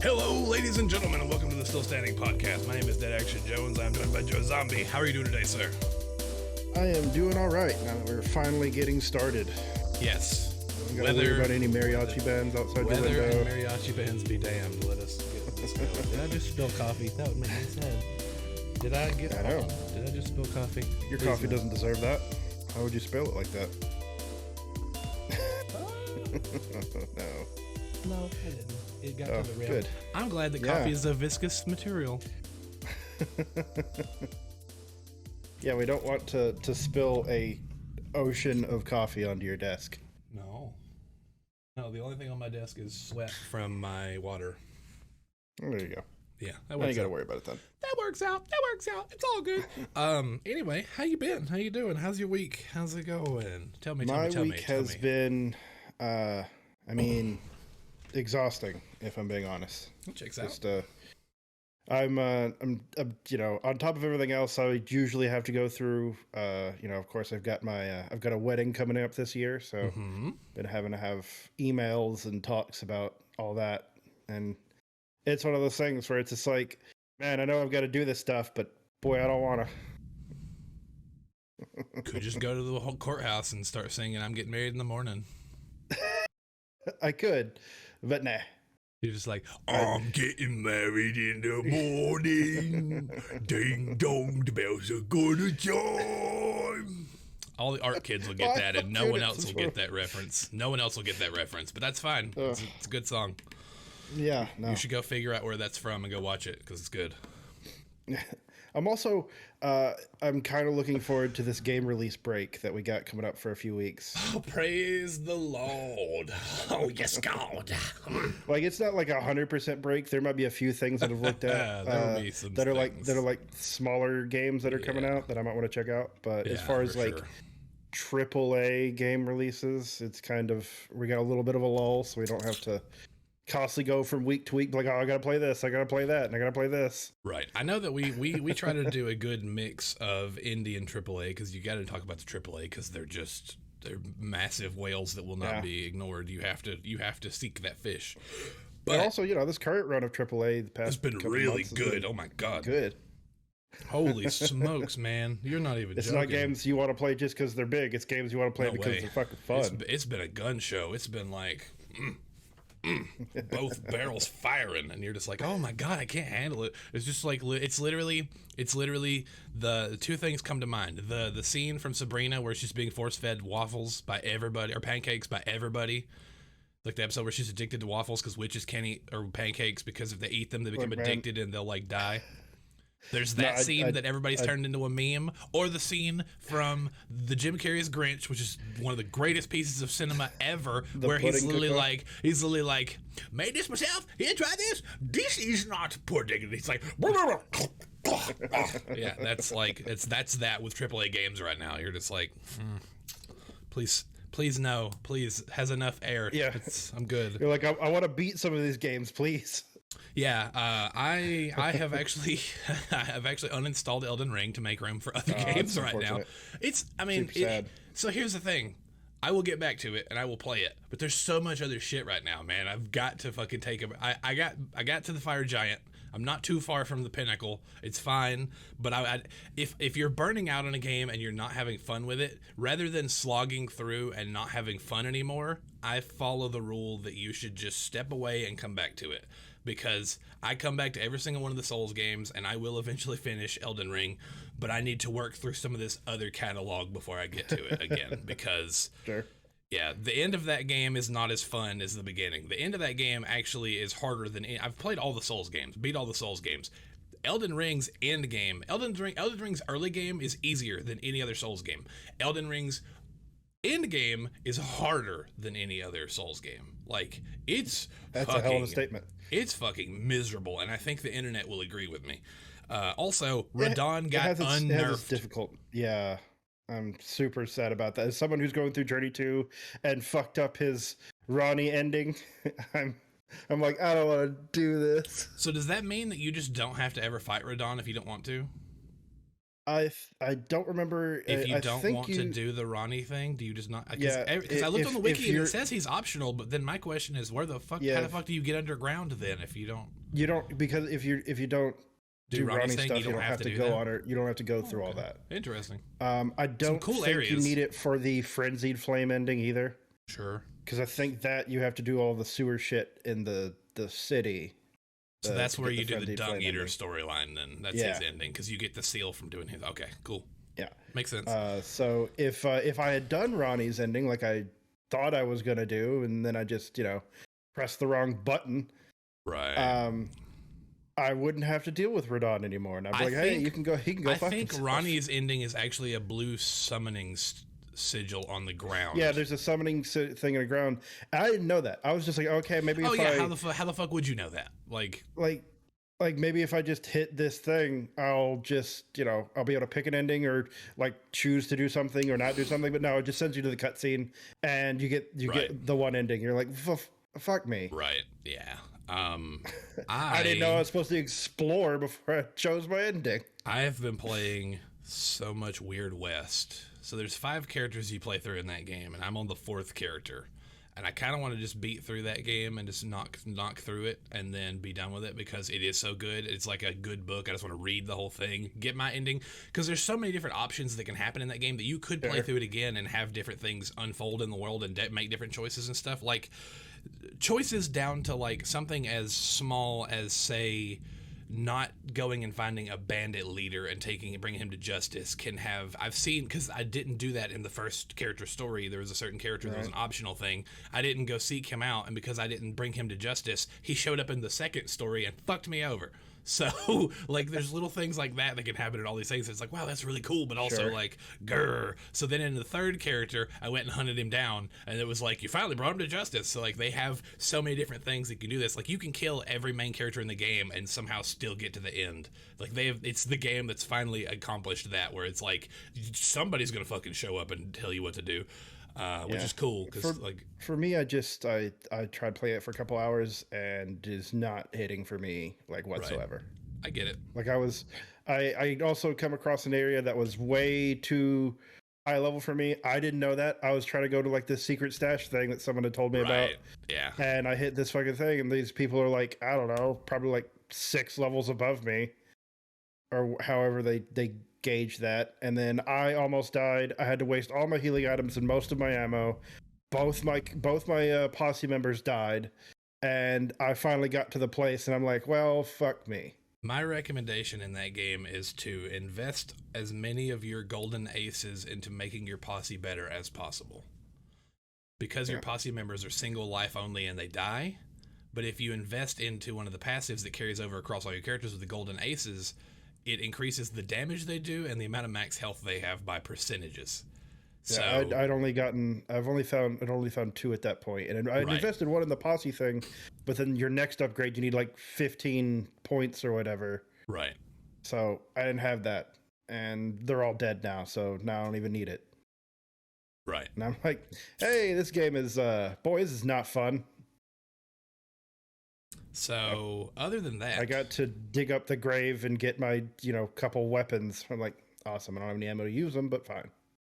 Hello, ladies and gentlemen, and welcome to the Still Standing Podcast. My name is Dead Action Jones. I'm joined by Joe Zombie. How are you doing today, sir? I am doing all right now that we're finally getting started. Yes. I'm going to worry about any mariachi bands outside your window. Weather and mariachi bands be damned. Let us get this going. Did I just spill coffee? That would make me sad. Did I just spill coffee? Your coffee doesn't deserve that. How would you spill it like that? No, I didn't. It got to the rim. Good. I'm glad that coffee is a viscous material. Yeah, we don't want to spill a ocean of coffee onto your desk. No, the only thing on my desk is sweat from my water. Oh, there you go. Yeah, that works. You gotta worry about it then. That works out. It's all good. Anyway, how you been? How you doing? How's your week? How's it going? Tell me. My week has been, exhausting, if I'm being honest. It checks out. I'm on top of everything else I usually have to go through. Of course, I've got a wedding coming up this year, so been having to have emails and talks about all that, and it's one of those things where it's just like, man, I know I've got to do this stuff, but boy, I don't want to. Could just go to the whole courthouse and start singing "I'm getting married in the morning." I could, but nah. You're just like, I'm getting married in the morning. Ding dong, the bells are gonna chime. All the art kids will get that, and no one else will get that reference. No one else will get that reference, but that's fine. It's a good song. Yeah, no. You should go figure out where that's from and go watch it, because it's good. I'm also, I'm kind of looking forward to this game release break that we got coming up for a few weeks. Oh, praise the Lord. Oh, yes, God. Like, it's not like 100% break. There might be a few things that I've looked at that are like smaller games that are coming out that I might want to check out. But as far as like AAA game releases, it's kind of, we got a little bit of a lull, so we don't have to constantly go from week to week, like, oh, I gotta play this, I gotta play that, and I gotta play this. Right. I know that we try to do a good mix of indie and AAA, because you got to talk about the AAA, because they're massive whales that will not be ignored. You have to seek that fish. But also, this current run of AAA the past it's been really good. Oh my God. Good. Holy smokes, man! You're not even. It's joking. not games you want to play just because they're big. It's games you want to play because they're fucking fun. It's been a gun show. It's been like. Both barrels firing, and you're just like, oh my God, I can't handle it. It's just like, it's literally the two things come to mind. The scene from Sabrina where she's being force fed waffles by everybody, or pancakes by everybody, like the episode where she's addicted to waffles because witches can't eat or pancakes, because if they eat them they become addicted and they'll like die. There's that scene that everybody's turned into a meme, or the scene from the Jim Carrey's Grinch, which is one of the greatest pieces of cinema ever, where he's literally like, made this myself. Here, try this. This is not pudding. And he's like, yeah, that's that with AAA games right now. You're just like, please no, please has enough air. Yeah, I'm good. You're like, I want to beat some of these games, please. Yeah, I have actually uninstalled Elden Ring to make room for other games right now. So here's the thing. I will get back to it and I will play it, but there's so much other shit right now, man. I've got to fucking take a. I got to the Fire Giant. I'm not too far from the pinnacle. It's fine, but if you're burning out on a game and you're not having fun with it, rather than slogging through and not having fun anymore, I follow the rule that you should just step away and come back to it. Because I come back to every single one of the Souls games, and I will eventually finish Elden Ring, but I need to work through some of this other catalog before I get to it again. Because, yeah, the end of that game is not as fun as the beginning. The end of that game actually is harder than I've played all the Souls games, beat all the Souls games. Elden Ring's end game, Elden Ring's early game is easier than any other Souls game. Elden Ring's end game is harder than any other Souls game. Like, that's a hell of a statement. It's fucking miserable, and I think the internet will agree with me. Also, Radon got unnerfed. It has its difficult. Yeah, I'm super sad about that. As someone who's going through Journey 2 and fucked up his Ronnie ending, I'm like, I don't want to do this. So does that mean that you just don't have to ever fight Radon if you don't want to? I don't remember. If you I don't think want to do the Ronnie thing, do you just not? Yeah, because I looked on the wiki and it says he's optional, but then my question is, where the fuck? Yeah, how the fuck do you get underground then if you don't? You don't, because if you don't do Ronnie stuff, you don't have to go on it. You don't have to go through all that. Interesting. I don't think you need it for the Frenzied Flame ending either. Sure. Because I think that you have to do all the sewer shit in the city. So that's where you do the Dung Eater storyline. Then that's his ending, because you get the seal from doing his. Okay, cool. Yeah, makes sense. So if I had done Ronnie's ending like I thought I was gonna do, and then I just pressed the wrong button, right? I wouldn't have to deal with Radon anymore, and I'd be like, hey, you can go. He can go. I think Ronnie's ending is actually a blue summoning sigil on the ground. Yeah, there's a summoning thing on the ground. I didn't know that. I was just like, okay, maybe. How the fuck would you know that? Like maybe if I just hit this thing, I'll just I'll be able to pick an ending or like choose to do something or not do something. But no, it just sends you to the cutscene and you get the one ending. You're like, fuck me. Right. Yeah. I didn't know I was supposed to explore before I chose my ending. I have been playing so much Weird West. So there's 5 characters you play through in that game, and I'm on the 4th character. And I kind of want to just beat through that game and just knock through it and then be done with it, because it is so good. It's like a good book. I just want to read the whole thing, get my ending, because there's so many different options that can happen in that game that you could play through it again and have different things unfold in the world and make different choices and stuff. Like choices down to like something as small as, say, not going and finding a bandit leader and bringing him to justice can have. I've seen, because I didn't do that in the first character story. There was a certain character that was an optional thing. I didn't go seek him out, and because I didn't bring him to justice, he showed up in the second story and fucked me over. So, like, there's little things like that can happen in all these things. It's like, wow, that's really cool, but also like, grr. So then in the 3rd character, I went and hunted him down, and it was like, you finally brought him to justice. So, like, they have so many different things that can do this. Like, you can kill every main character in the game and somehow still get to the end. Like, it's the game that's finally accomplished that, where it's like, somebody's gonna fucking show up and tell you what to do. Which is cool, because for me, I tried playing it for a couple hours and is not hitting for me like whatsoever. Right. I get it. Like I also come across an area that was way too high level for me. I didn't know that. I was trying to go to like this secret stash thing that someone had told me about. Yeah. And I hit this fucking thing, and these people are like, I don't know, probably like 6 levels above me, or however they gauge that. And then I almost died. I had to waste all my healing items and most of my ammo. Both my posse members died, and I finally got to the place, and I'm like, well, fuck me. My recommendation in that game is to invest as many of your golden aces into making your posse better as possible, because your posse members are single life only and they die. But if you invest into one of the passives that carries over across all your characters with the golden aces, it increases the damage they do and the amount of max health they have by percentages. So I'd only found 2 at that point, and I invested 1 in the posse thing, but then your next upgrade you need like 15 points or whatever. Right. So I didn't have that, and they're all dead now. So now I don't even need it. Right. And I'm like, hey, this game is boys, is not fun. So other than that, I got to dig up the grave and get my couple weapons. I'm like, awesome. I don't have any ammo to use them, but fine.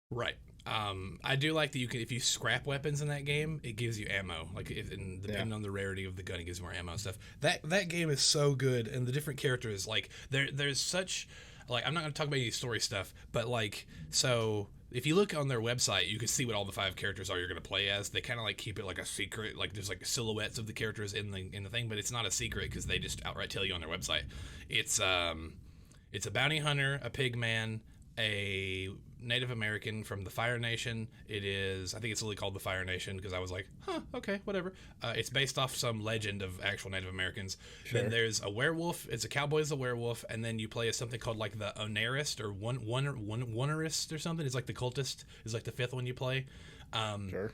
Right. I do like that you can, if you scrap weapons in that game, it gives you ammo. Like, depending on the rarity of the gun, it gives you more ammo and stuff. That game is so good, and the different characters, like, there's such, like, I'm not going to talk about any story stuff, but like, so if you look on their website, you can see what all the 5 characters are you're going to play as. They kind of like keep it like a secret. Like, there's like silhouettes of the characters in the thing, but it's not a secret because they just outright tell you on their website. It's a bounty hunter, a pig man, a Native American from the Fire Nation. It is, I think it's really called the Fire Nation because I was like, okay, whatever. It's based off some legend of actual Native Americans. Sure. Then there's a werewolf. It's a cowboy as a werewolf, and then you play as something called like the Onerist or Onerist or something. It's like the cultist is like the 5th one you play. Sure.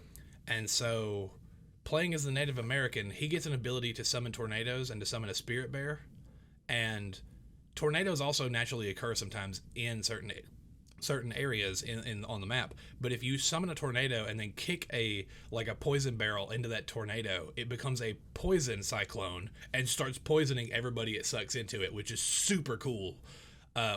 And so playing as the Native American, he gets an ability to summon tornadoes and to summon a spirit bear, and tornadoes also naturally occur sometimes in certain areas in on the map. But if you summon a tornado and then kick a poison barrel into that tornado, it becomes a poison cyclone and starts poisoning everybody it sucks into it, which is super cool.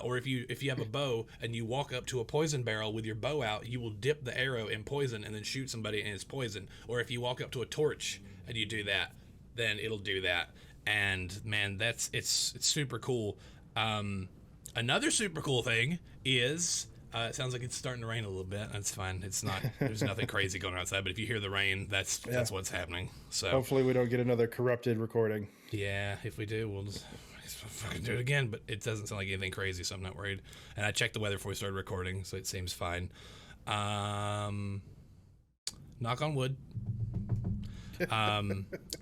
Or if you have a bow and you walk up to a poison barrel with your bow out, you will dip the arrow in poison and then shoot somebody and it's poison. Or if you walk up to a torch and you do that, then it'll do that. And man, it's super cool. Another super cool thing is it sounds like it's starting to rain a little bit. That's fine. It's not. There's nothing crazy going on outside. But if you hear the rain, that's what's happening. So hopefully we don't get another corrupted recording. Yeah, if we do, we'll just fucking do it again. But it doesn't sound like anything crazy, so I'm not worried. And I checked the weather before we started recording, so it seems fine. Knock on wood.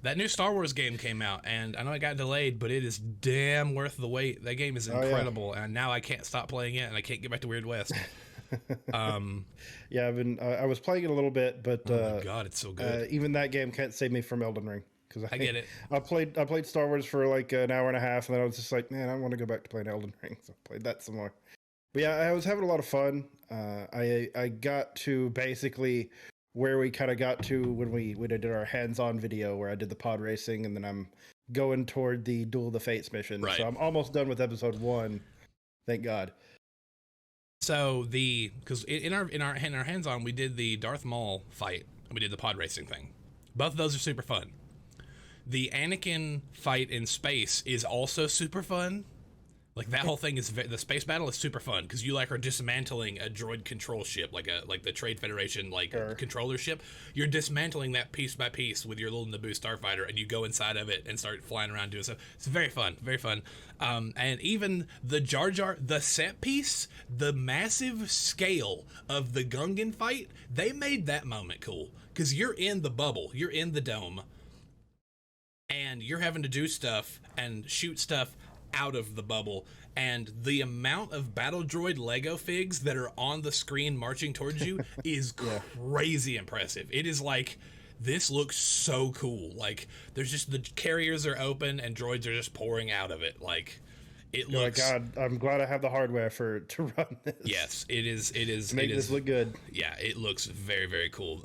That new Star Wars game came out, and I know it got delayed, but it is damn worth the wait. That game is incredible, and now I can't stop playing it, and I can't get back to Weird West. Yeah, I was playing it a little bit, but oh my god, it's so good. Even that game can't save me from Elden Ring, because I get it. I played Star Wars for like an hour and a half, and then I was just like, man, I want to go back to playing Elden Ring, so I played that some more. But yeah, I was having a lot of fun. I got to basically where we kind of got to when we did our hands-on video where I did the pod racing, and then I'm going toward the Duel of the Fates mission. Right. So I'm almost done with episode 1. Thank God. So because in our hands-on, we did the Darth Maul fight and we did the pod racing thing. Both of those are super fun. The Anakin fight in space is also super fun. Like that whole thing is the space battle is super fun because you like are dismantling a droid control ship, like the Trade Federation controller ship. You're dismantling that piece by piece with your little Naboo starfighter, and you go inside of it and start flying around doing stuff. It's very fun, very fun. And even the Jar Jar, the set piece, the massive scale of the Gungan fight, they made that moment cool because you're in the bubble, you're in the dome, and you're having to do stuff and shoot stuff out of the bubble, and the amount of battle droid Lego figs that are on the screen marching towards you is crazy impressive. It is like, this looks so cool. Like there's just the carriers are open and droids are just pouring out of it. Like it looks. Oh my God, I'm glad I have the hardware to run this. Yes, it is. To make this look good. Yeah, it looks very, very cool.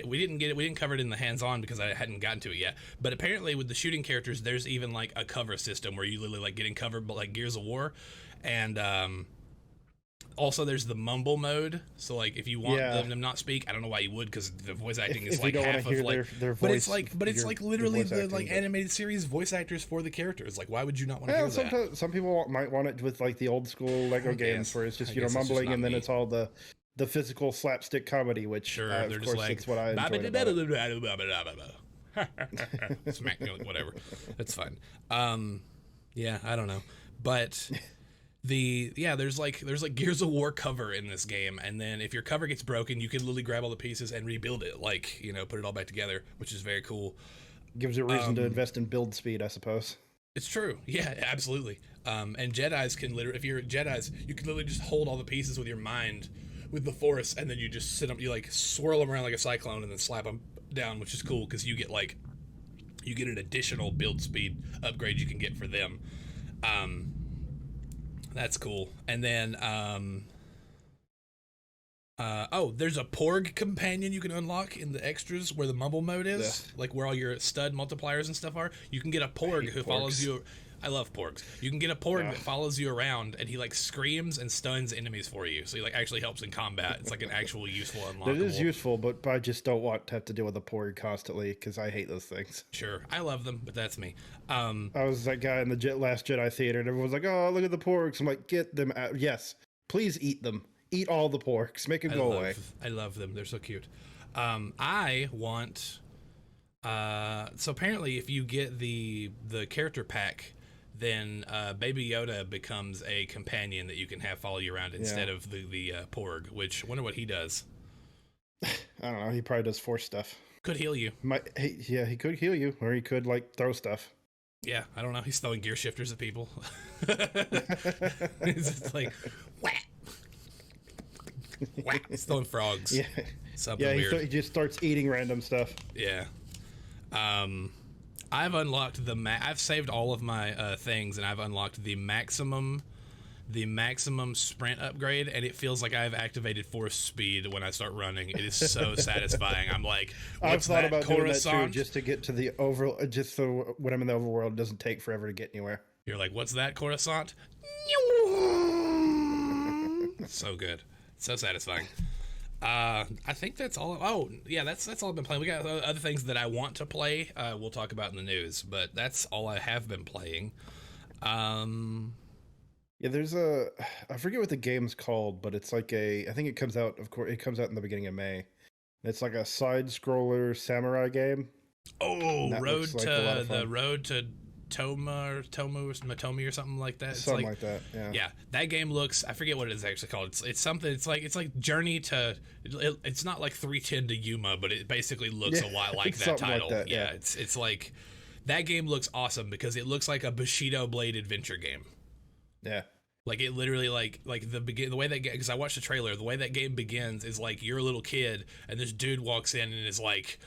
We didn't cover it in the hands-on because I hadn't gotten to it yet. But apparently with the shooting characters, there's even like a cover system where you literally like getting covered, but like Gears of War, and also there's the mumble mode. So like if you want them to not speak, I don't know why you would, because the voice acting is like half of like their voice. But it's like literally the like animated series voice actors for the characters. Like why would you not want to hear that? Some people might want it with like the old school Lego games where it's just mumbling and then it's all the physical slapstick comedy, which of course like, that's what I enjoy about it. Smack, whatever. That's fine. Yeah, I don't know, but. There's like Gears of War cover in this game, and then if your cover gets broken, you can literally grab all the pieces and rebuild it, like put it all back together, which is very cool. Gives you a reason to invest in build speed, I suppose. It's true, yeah, absolutely. And Jedi's can literally, if you're Jedi's, you can literally just hold all the pieces with your mind, with the Force, and then you just sit them, you like swirl them around like a cyclone, and then slap them down, which is cool because you get an additional build speed upgrade you can get for them. That's cool. And then, there's a Porg companion you can unlock in the extras where the mumble mode is, like where all your stud multipliers and stuff are. You can get a Porg who follows you. I love Porgs. You can get a Porg that follows you around, and he like screams and stuns enemies for you. So he like actually helps in combat. It's like an actual useful unlockable. It is useful, but I just don't want to have to deal with a Porg constantly because I hate those things. Sure, I love them, but that's me. I was that guy in the Last Jedi theater, and everyone's like, "Oh, look at the Porgs." I'm like, "Get them out!" Yes, please eat them. Eat all the Porgs. Make them go away. I love them. They're so cute. I want. So apparently, if you get the character pack, then Baby Yoda becomes a companion that you can have follow you around instead of the Porg, which I wonder what he does. I don't know. He probably does Force stuff. Could heal you. He could heal you, or he could like throw stuff. Yeah, I don't know. He's throwing gear shifters at people. He's just like, whack. Whack. He's throwing frogs. Yeah. Something weird. He just starts eating random stuff. Yeah. I've unlocked I've saved all of my things, and I've unlocked the maximum sprint upgrade, and it feels like I've activated Force speed when I start running. It is so satisfying. I'm like, what's I've thought about doing that too, just to get to the just so when I'm in the overworld, it doesn't take forever to get anywhere. You're like, what's that, Coruscant? So good. So satisfying. I think that's all. Oh, yeah, that's all I've been playing. We got other things that I want to play. We'll talk about in the news, but that's all I have been playing. Yeah, I forget what the game's called, but it's like I think it comes out, of course, it comes out in the beginning of May. It's like a side-scroller samurai game. Oh, Road to Matomi or something like that. Something like that. Yeah. Yeah, that game looks. I forget what it is actually called. It's something. It's like Journey to. It's not like 310 to Yuma, but it basically looks a lot like that title. Like that, yeah. It's like that game looks awesome because it looks like a Bushido Blade adventure game. Yeah. Like it literally like the way that because I watched the trailer, the way that game begins is like you're a little kid and this dude walks in and is like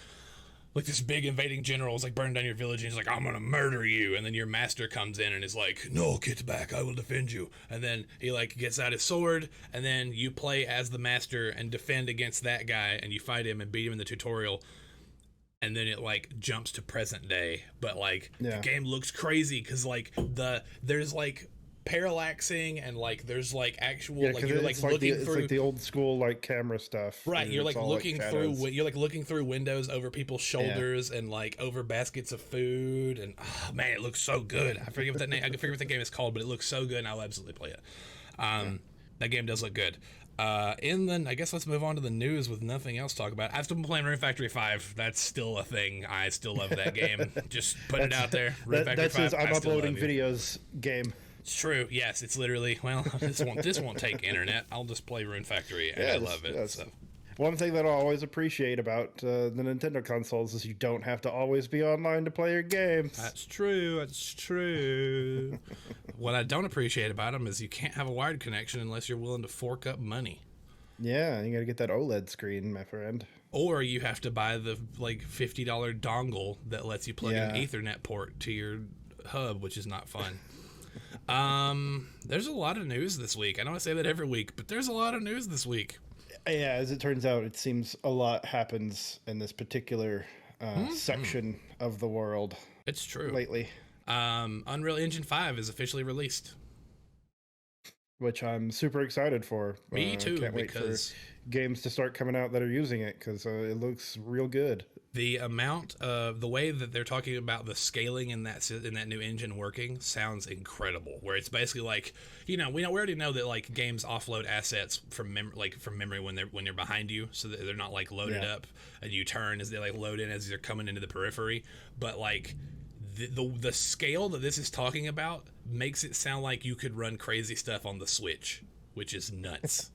this big invading general is like burning down your village and he's like, I'm gonna murder you, and then your master comes in and is like, no, get back, I will defend you, and then he like gets out his sword and then you play as the master and defend against that guy and you fight him and beat him in the tutorial. And then it like jumps to present day, but like the game looks crazy because like there's like parallaxing and like there's like actual like you're like looking through. It's like the old school like camera stuff, right? You're like looking through. You're like looking through windows over people's shoulders and like over baskets of food, and oh man, it looks so good. I forget what that name. I forget what the game is called, but it looks so good, and I'll absolutely play it. That game does look good. And then I guess let's move on to the news with nothing else to talk about. I've still been playing Rune Factory 5. That's still a thing. I still love that game. Just put it out there. Rune Factory 5. I'm uploading videos game. It's true. Yes, it's literally, well, this won't take internet. I'll just play Rune Factory, and I love it. So. One thing that I always appreciate about the Nintendo consoles is you don't have to always be online to play your games. That's true. That's true. What I don't appreciate about them is you can't have a wired connection unless you're willing to fork up money. Yeah, you got to get that OLED screen, my friend. Or you have to buy the like $50 dongle that lets you plug an Ethernet port to your hub, which is not fun. There's a lot of news this week. I know I say that every week, but there's a lot of news this week. Yeah, as it turns out, it seems a lot happens in this particular section of the world. It's true. Lately. Unreal Engine 5 is officially released. Which I'm super excited for. Me too, can't wait for games to start coming out that are using it because it looks real good. The amount of the way that they're talking about the scaling in that new engine working sounds incredible. Where it's basically like, we already know that like games offload assets from memory when you're behind you, so that they're not like loaded up and you turn as they like load in as they're coming into the periphery. But like the scale that this is talking about makes it sound like you could run crazy stuff on the Switch, which is nuts.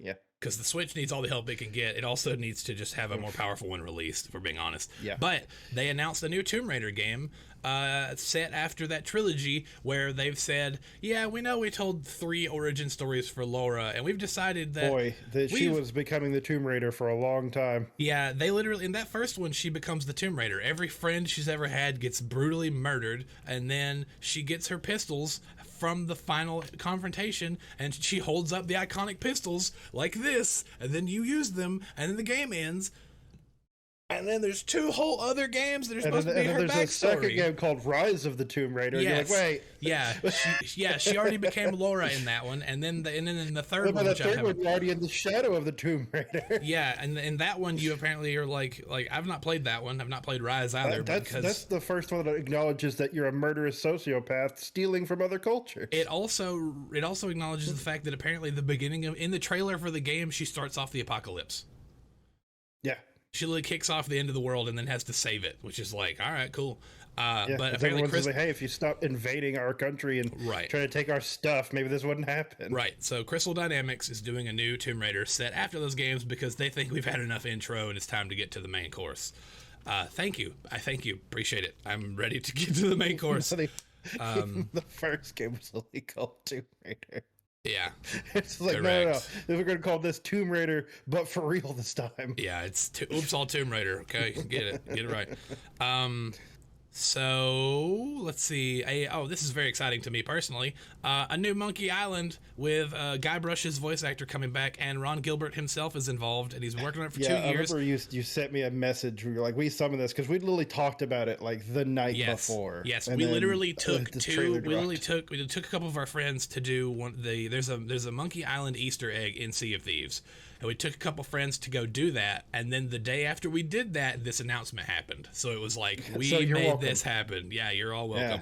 Yeah. Because the Switch needs all the help it can get. It also needs to just have a more powerful one released, if we're being honest. Yeah. But they announced a new Tomb Raider game set after that trilogy where they've said, yeah, we know we told 3 origin stories for Laura, and we've decided that... she was becoming the Tomb Raider for a long time. Yeah, they literally... In that first one, she becomes the Tomb Raider. Every friend she's ever had gets brutally murdered, and then she gets her pistols from the final confrontation, and she holds up the iconic pistols like this, and then you use them, and then the game ends. And then there's 2 whole other games that are supposed to be her backstory. There's a second game called Rise of the Tomb Raider. Yes. You're like, wait. She already became Laura in that one, and then in the third one, the third one, you're already in the shadow of the Tomb Raider. Yeah, and in that one, you apparently are like I've not played that one. I've not played Rise either. That's the first one that acknowledges that you're a murderous sociopath stealing from other cultures. It also acknowledges the fact that apparently in the trailer for the game, she starts off the apocalypse. Yeah. She literally kicks off the end of the world and then has to save it, which is like, all right, cool. But apparently everyone's like, hey, if you stop invading our country and try to take our stuff, maybe this wouldn't happen. Right. So Crystal Dynamics is doing a new Tomb Raider set after those games because they think we've had enough intro and it's time to get to the main course. Thank you. Appreciate it. I'm ready to get to the main course. The first game was only called Tomb Raider. Yeah. It's like, no. We're going to call this Tomb Raider, but for real this time. Yeah, it's oops, all Tomb Raider. Okay, get it right. So let's see. This is very exciting to me personally. A new Monkey Island with Guybrush's voice actor coming back, and Ron Gilbert himself is involved, and he's working on it for 2 years. I remember you sent me a message where you're like, we summoned this because we literally talked about it like the night before. Yes, we literally took a couple of our friends to do one. There's a Monkey Island Easter egg in Sea of Thieves. And we took a couple friends to go do that, and then the day after we did that, this announcement happened. So it was like, we made this happen. Yeah, you're all welcome.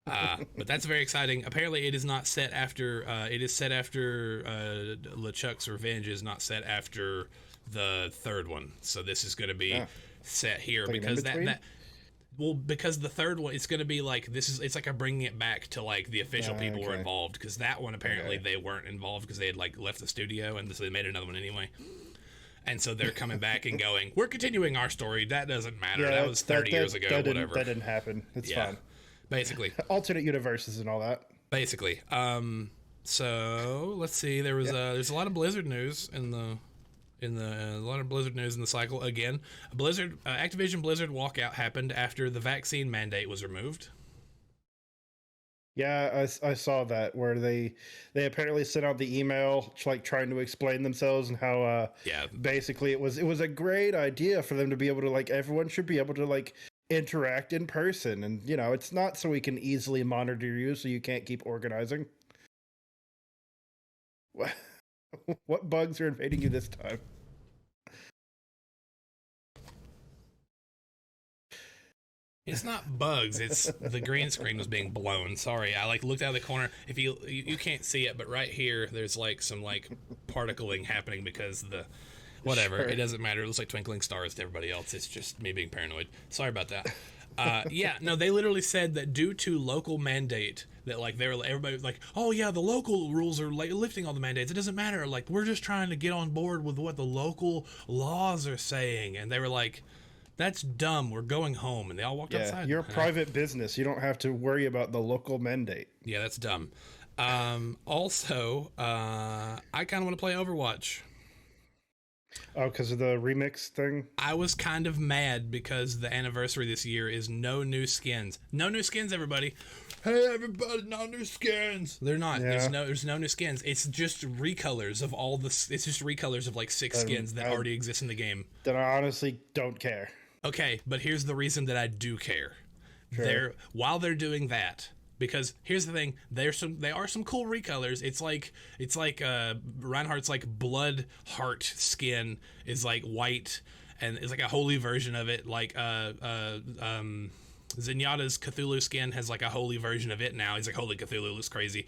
Yeah. But that's very exciting. Apparently, it is not set after. It is set after LeChuck's Revenge is not set after the third one. So this is going to be set here because because the third one, it's going to be like it's like a bringing it back to like the official people were involved, because that one apparently they weren't involved because they had like left the studio, and so they made another one anyway. And so they're coming back and going, we're continuing our story. That doesn't matter. That was 30 years ago. Whatever. That didn't happen. It's fine. Basically. Alternate universes and all that. Basically. So let's see. There's a lot of Blizzard news a lot of Blizzard news in the cycle again. Activision Blizzard walkout happened after the vaccine mandate was removed. Yeah, I saw that, where they apparently sent out the email like trying to explain themselves and how basically it was a great idea for them to be able to, like, everyone should be able to like interact in person, and it's not so we can easily monitor you so you can't keep organizing. What bugs are invading you this time? It's not bugs. It's the green screen was being blown. Sorry, I like looked out of the corner. If you can't see it, but right here, there's like some like particling happening because whatever. Sure. It doesn't matter. It looks like twinkling stars to everybody else. It's just me being paranoid. Sorry about that. They literally said that due to local mandate, that like everybody was like, oh yeah, the local rules are like lifting all the mandates. It doesn't matter. Like, we're just trying to get on board with what the local laws are saying. And they were like, that's dumb. We're going home. And they all walked outside. You're a private business. You don't have to worry about the local mandate. Yeah, that's dumb. Also, I kind of want to play Overwatch. Oh, because of the remix thing? I was kind of mad because the anniversary this year is no new skins. No new skins, everybody. Hey, everybody, no new skins. They're not. Yeah. There's no new skins. It's just recolors of it's just recolors of like 6 skins that already exist in the game. Then I honestly don't care. Okay, but here's the reason that I do care. Sure. While they're doing that, because here's the thing, they are some cool recolors. It's like Reinhardt's like blood heart skin is like white, and it's like a holy version of it. Like Zenyatta's Cthulhu skin has like a holy version of it now. He's like, holy Cthulhu, looks crazy.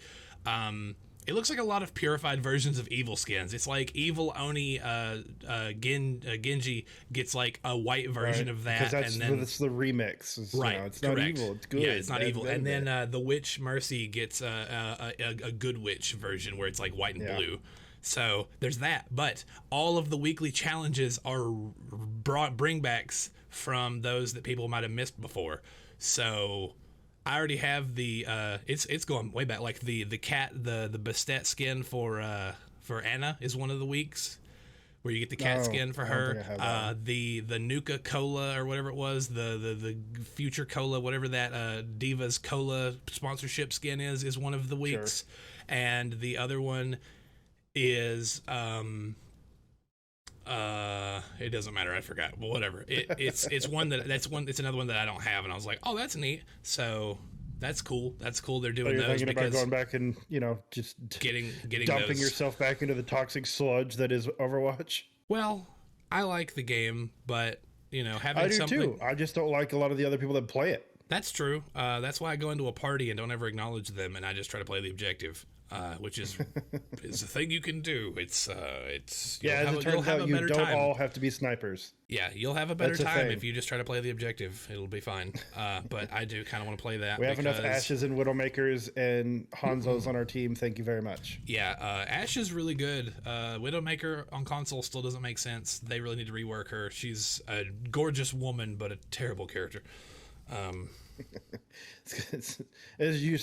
It looks like a lot of purified versions of evil skins. It's like evil Oni Genji gets like a white version of that, and then it's the remix. It's not evil. It's good. Yeah, it's not evil. And then the Witch Mercy gets a good witch version where it's like white and blue. So there's that. But all of the weekly challenges are bringbacks from those that people might have missed before. So I already have the it's going way back. Like the cat, the Bastet skin for Anna is one of the weeks where you get the cat skin for her. The Nuka Cola or whatever it was, the Future Cola, whatever that Divas Cola sponsorship skin is one of the weeks. Sure. And the other one is it doesn't matter, I forgot, but whatever. It's another one that I don't have, and I was like, oh, that's neat. So that's cool. They're doing those thinking about going back and just getting dumping yourself back into the toxic sludge that is Overwatch. Well, I like the game, but having I do too. I just don't like a lot of the other people that play it. That's true. That's why I go into a party and don't ever acknowledge them, and I just try to play the objective. Which is a thing you can do. It's as it turns out, you don't all have to be snipers. Yeah, you'll have a better time if you just try to play the objective. It'll be fine. But I do kind of want to play that. We have enough Ashes and Widowmakers and Hanzos on our team. Thank you very much. Yeah, Ash is really good. Widowmaker on console still doesn't make sense. They really need to rework her. She's a gorgeous woman, but a terrible character. You just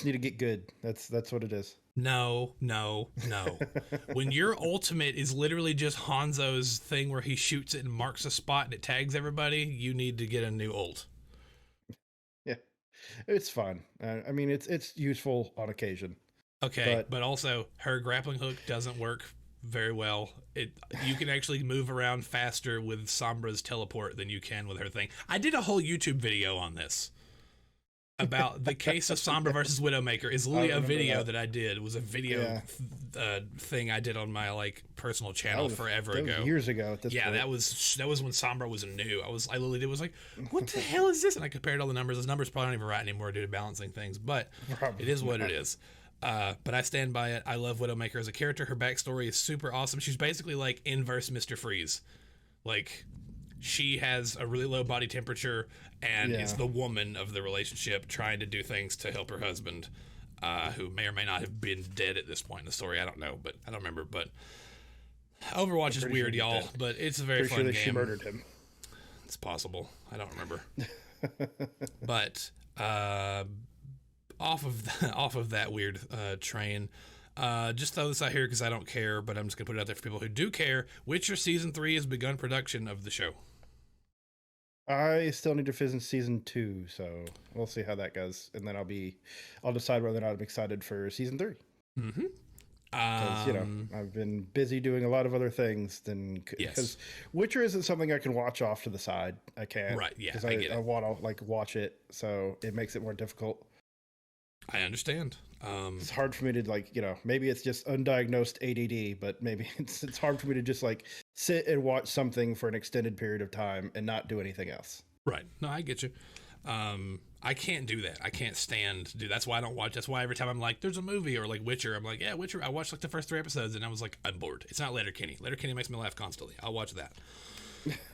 need to get good. That's what it is. No. When your ultimate is literally just Hanzo's thing where he shoots it and marks a spot and it tags everybody, you need to get a new ult. It's fun. I mean, it's useful on occasion. Okay, but also her grappling hook doesn't work very well. You can actually move around faster with Sombra's teleport than you can with her thing. I did a whole YouTube video on this about the case of Sombra versus Widowmaker. Is literally a video that I did. It was a video thing I did on my like personal channel forever ago. Years ago at this point. that was when Sombra was new. I literally was like, what the hell is this? And I compared all the numbers. Those numbers probably don't even right anymore due to balancing things, but it is what it is. But I stand by it. I love Widowmaker as a character. Her backstory is super awesome. She's basically like inverse Mr. Freeze. Like, she has a really low body temperature and is the woman of the relationship trying to do things to help her husband, who may or may not have been dead at this point in the story. I don't know, but I don't remember. But Overwatch is weird, y'all, but it's a very fun game. She murdered him. It's possible. I don't remember. But off of that weird train, just throw this out here because I don't care, but I'm just gonna put it out there for people who do care. Witcher Season 3 has begun production of the show. I still need to finish Season 2, so we'll see how that goes, and then I'll decide whether or not I'm excited for Season 3. Mm-hmm. Because I've been busy doing a lot of other things because Witcher isn't something I can watch off to the side. I can't, right? Yeah, because I want to like watch it, so it makes it more difficult. I understand. It's hard for me to maybe it's just undiagnosed ADD, but maybe it's hard for me to just like sit and watch something for an extended period of time and not do anything else. Right. No, I get you. I can't do that. I can't stand to do. That's why I don't watch. That's why every time I'm like, there's a movie or like Witcher, I'm like, yeah, Witcher. I watched like the first 3 episodes and I was like, I'm bored. It's not Letterkenny. Letterkenny makes me laugh constantly. I'll watch that.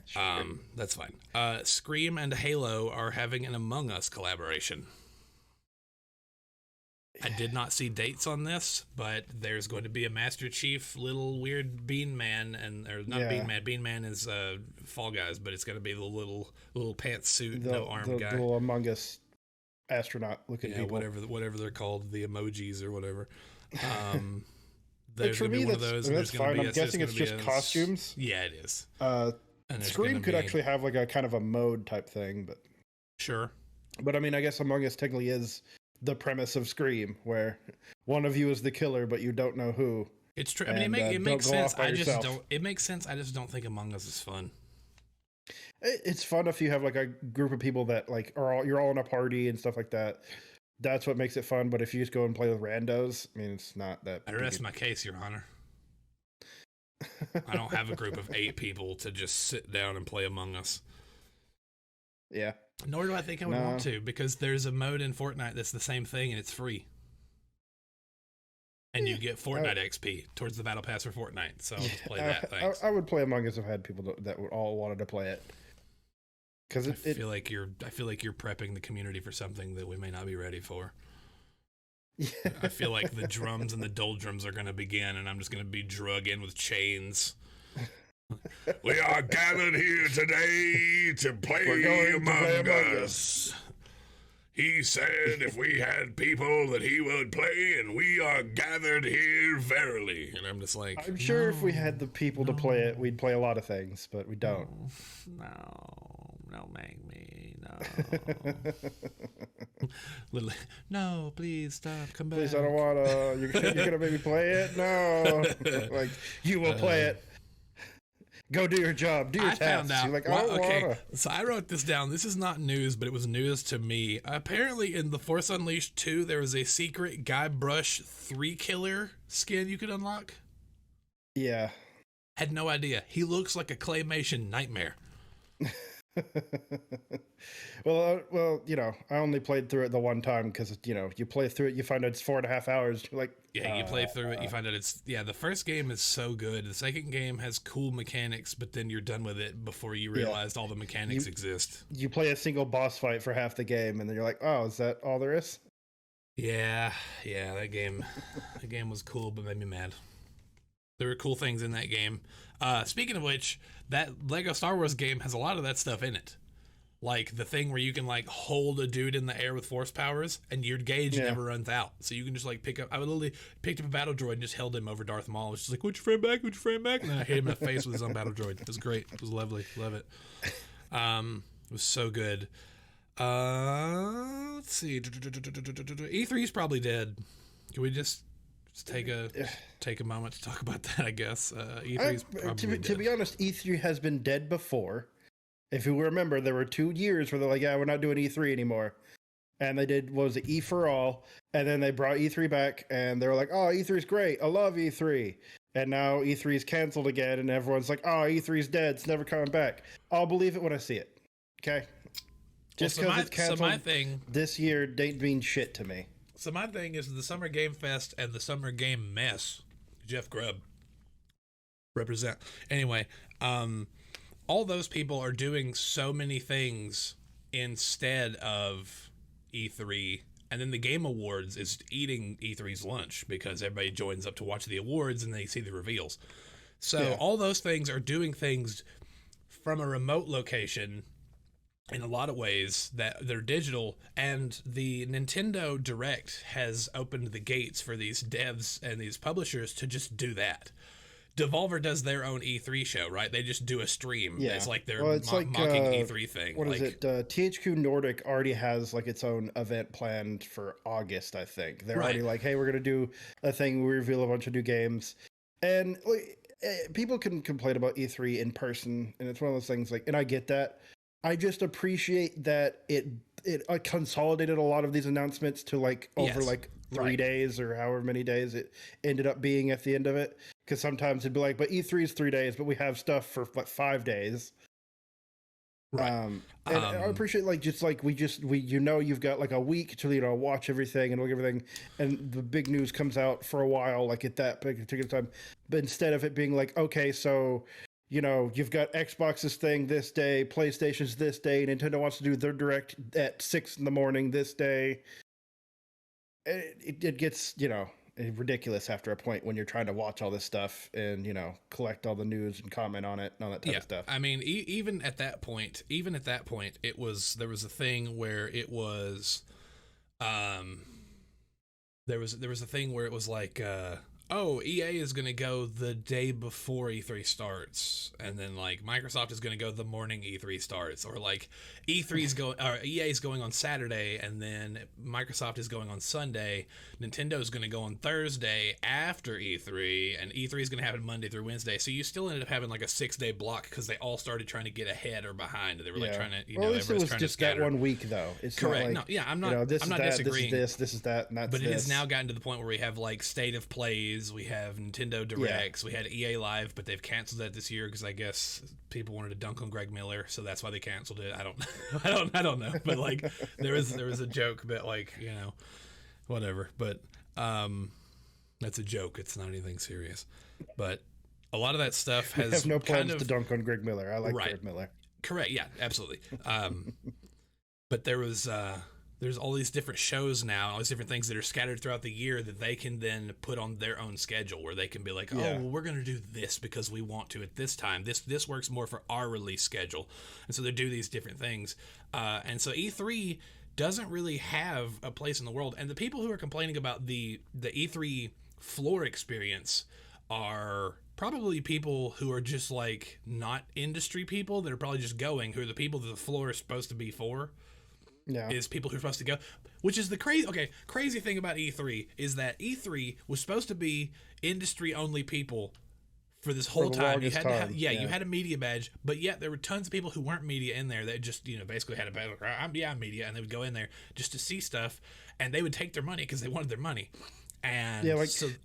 Sure. That's fine. Scream and Halo are having an Among Us collaboration. I did not see dates on this, but there's going to be a Master Chief little weird Bean Man, Bean Man. Bean Man is Fall Guys, but it's going to be the little pantsuit, no arm guy. The little Among Us astronaut looking people. whatever they're called, the emojis or whatever. There's for me, one of those. That's fine. I'm guessing it's just costumes. Yeah, it is. Scream could actually have like a kind of a mode type thing, but sure. But I mean, I guess Among Us technically is the premise of Scream, where one of you is the killer, but you don't know who. It's true. I mean, it makes sense. It makes sense. I just don't think Among Us is fun. It's fun if you have like a group of people that like you're all in a party and stuff like that. That's what makes it fun. But if you just go and play with randos, I mean, it's not that. I rest my case, Your Honor. I don't have a group of 8 people to just sit down and play Among Us. Yeah. Nor do I think I would want to, because there's a mode in Fortnite that's the same thing and it's free. And you get Fortnite XP towards the battle pass for Fortnite. So let's play that. Thanks. I would play Among Us if I had people that would all wanted to play it. Because I feel like you're prepping the community for something that we may not be ready for. Yeah. I feel like the drums and the doldrums are going to begin, and I'm just going to be drug in with chains. We are gathered here today to play Among Us. He said if we had people that he would play, and we are gathered here verily. And I'm just like, I'm sure if we had the people to play it, we'd play a lot of things, but we don't. No, make me, no. No, please stop, come back. Please, I don't want to. You're going to make me play it? No. Like, you will play it. Go do your job. Do your tasks. Found out. You're like, okay, so I wrote this down. This is not news, but it was news to me. Apparently, in The Force Unleashed 2, there was a secret Guybrush 3-killer skin you could unlock. Yeah. Had no idea. He looks like a claymation nightmare. Well, you know, I only played through it the one time because, you know, you play through it, you find out it's 4.5 hours. You're like, yeah, you play through it, you find out the first game is so good. The second game has cool mechanics, but then you're done with it before you realized all the mechanics exist. You play a single boss fight for half the game, and then you're like, oh, is that all there is? Yeah, that game was cool, but made me mad. There were cool things in that game. Speaking of which, that Lego Star Wars game has a lot of that stuff in it. Like the thing where you can like hold a dude in the air with force powers and your gauge never runs out. So you can just like I literally picked up a battle droid and just held him over Darth Maul. It's just like, would you frame back? And then I hit him in the face with his own battle droid. It was great. It was lovely. Love it. It was so good. Let's see. E3 is probably dead. Can we just take a moment to talk about that? I guess E3 is probably dead. To be honest, E3 has been dead before. If you remember, there were 2 years where they're like, "Yeah, we're not doing E3 anymore," and they did what was it, E for All, and then they brought E3 back, and they were like, "Oh, E3 is great. I love E3." And now E3 is canceled again, and everyone's like, "Oh, E3 is dead. It's never coming back." I'll believe it when I see it. Okay. Just because it's canceled this year didn't mean shit to me. So my thing is the Summer Game Fest and the Summer Game Mess. Jeff Grubb represent. Anyway, all those people are doing so many things instead of E3, and then the Game Awards is eating E3's lunch because everybody joins up to watch the awards and they see the reveals. So all those things are doing things from a remote location in a lot of ways that they're digital, and the Nintendo Direct has opened the gates for these devs and these publishers to just do that. Devolver does their own E3 show, right? They just do a stream. Yeah. It's like they're mocking E3 thing. What is it? THQ Nordic already has like its own event planned for August, I think. They're already like, hey, we're going to do a thing. We reveal a bunch of new games. And people can complain about E3 in person, and it's one of those things like, and I get that. I just appreciate that it consolidated a lot of these announcements to like over like 3 days or however many days it ended up being at the end of it. Because sometimes it'd be like, but E3 is 3 days, but we have stuff for like 5 days. Right. And I appreciate like just like we you've got like a week to watch everything and look at everything, and the big news comes out for a while like at that particular time. But instead of it being like, okay, so you've got Xbox's thing this day, PlayStation's this day, Nintendo wants to do their Direct at 6 a.m. this day. It gets, ridiculous after a point when you're trying to watch all this stuff and, collect all the news and comment on it and all that type of stuff. I mean, even at that point, there was a thing where it was, there was a thing where it was like, EA is going to go the day before E3 starts, and then like Microsoft is going to go the morning E3 starts, or like EA is going on Saturday, and then Microsoft is going on Sunday. Nintendo is going to go on Thursday after E3, and E3 is going to happen Monday through Wednesday. So you still ended up having like a 6-day block because they all started trying to get ahead or behind. They were like trying to, at least it was just that 1 week though. It's correct. Not like, I'm not disagreeing. This is that, and that's but it has now gotten to the point where we have like State of Plays. We have Nintendo Directs. We had EA Live, but they've canceled that this year because I guess people wanted to dunk on Greg Miller, so that's why they canceled it. I don't know. But like there was a joke that like whatever. But that's a joke. It's not anything serious. But a lot of that stuff has have no plans to dunk on Greg Miller. I like Greg Miller. Correct. Yeah, absolutely. But there's all these different shows now, all these different things that are scattered throughout the year that they can then put on their own schedule, where they can be like, we're going to do this because we want to at this time. This works more for our release schedule. And so they do these different things. And so E3 doesn't really have a place in the world. And the people who are complaining about the E3 floor experience are probably people who are just like not industry people that are probably just going, who are the people that the floor is supposed to be for. Yeah. Is people who are supposed to go, which is the crazy thing about E3 is that E3 was supposed to be industry only people for this whole time. You had to have, you had a media badge, but yet there were tons of people who weren't media in there that just basically had a badge. I'm media, and they would go in there just to see stuff, and they would take their money because they wanted their money. And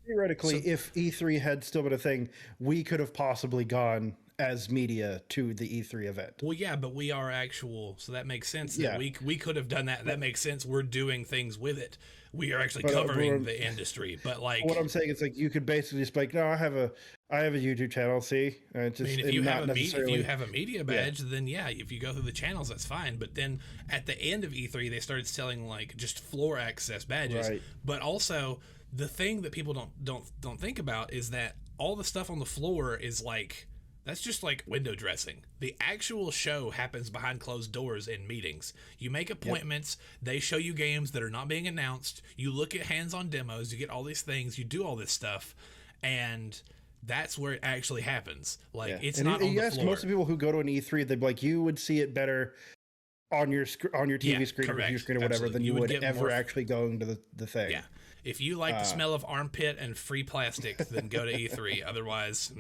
theoretically, if E3 had still been a thing, we could have possibly gone as media to the E3 event. Well, yeah, but we are actual, so that makes sense. That we could have done that. That makes sense. We're doing things with it. We are actually covering the industry. But like, what I'm saying is like you could basically just be like, no, I have a YouTube channel. See, if you have a media badge, then if you go through the channels, that's fine. But then at the end of E3, they started selling like just floor access badges. Right. But also the thing that people don't think about is that all the stuff on the floor is like. That's just like window dressing. The actual show happens behind closed doors in meetings. You make appointments. They show you games that are not being announced. You look at hands-on demos. You get all these things. You do all this stuff. And that's where it actually happens. Like, it's not on the floor. Most of the people who go to an E3, they'd be like, you would see it better on your TV screen or computer screen or whatever than you would ever actually going to the thing. Yeah. If you like the smell of armpit and free plastic, then go to E3. Otherwise,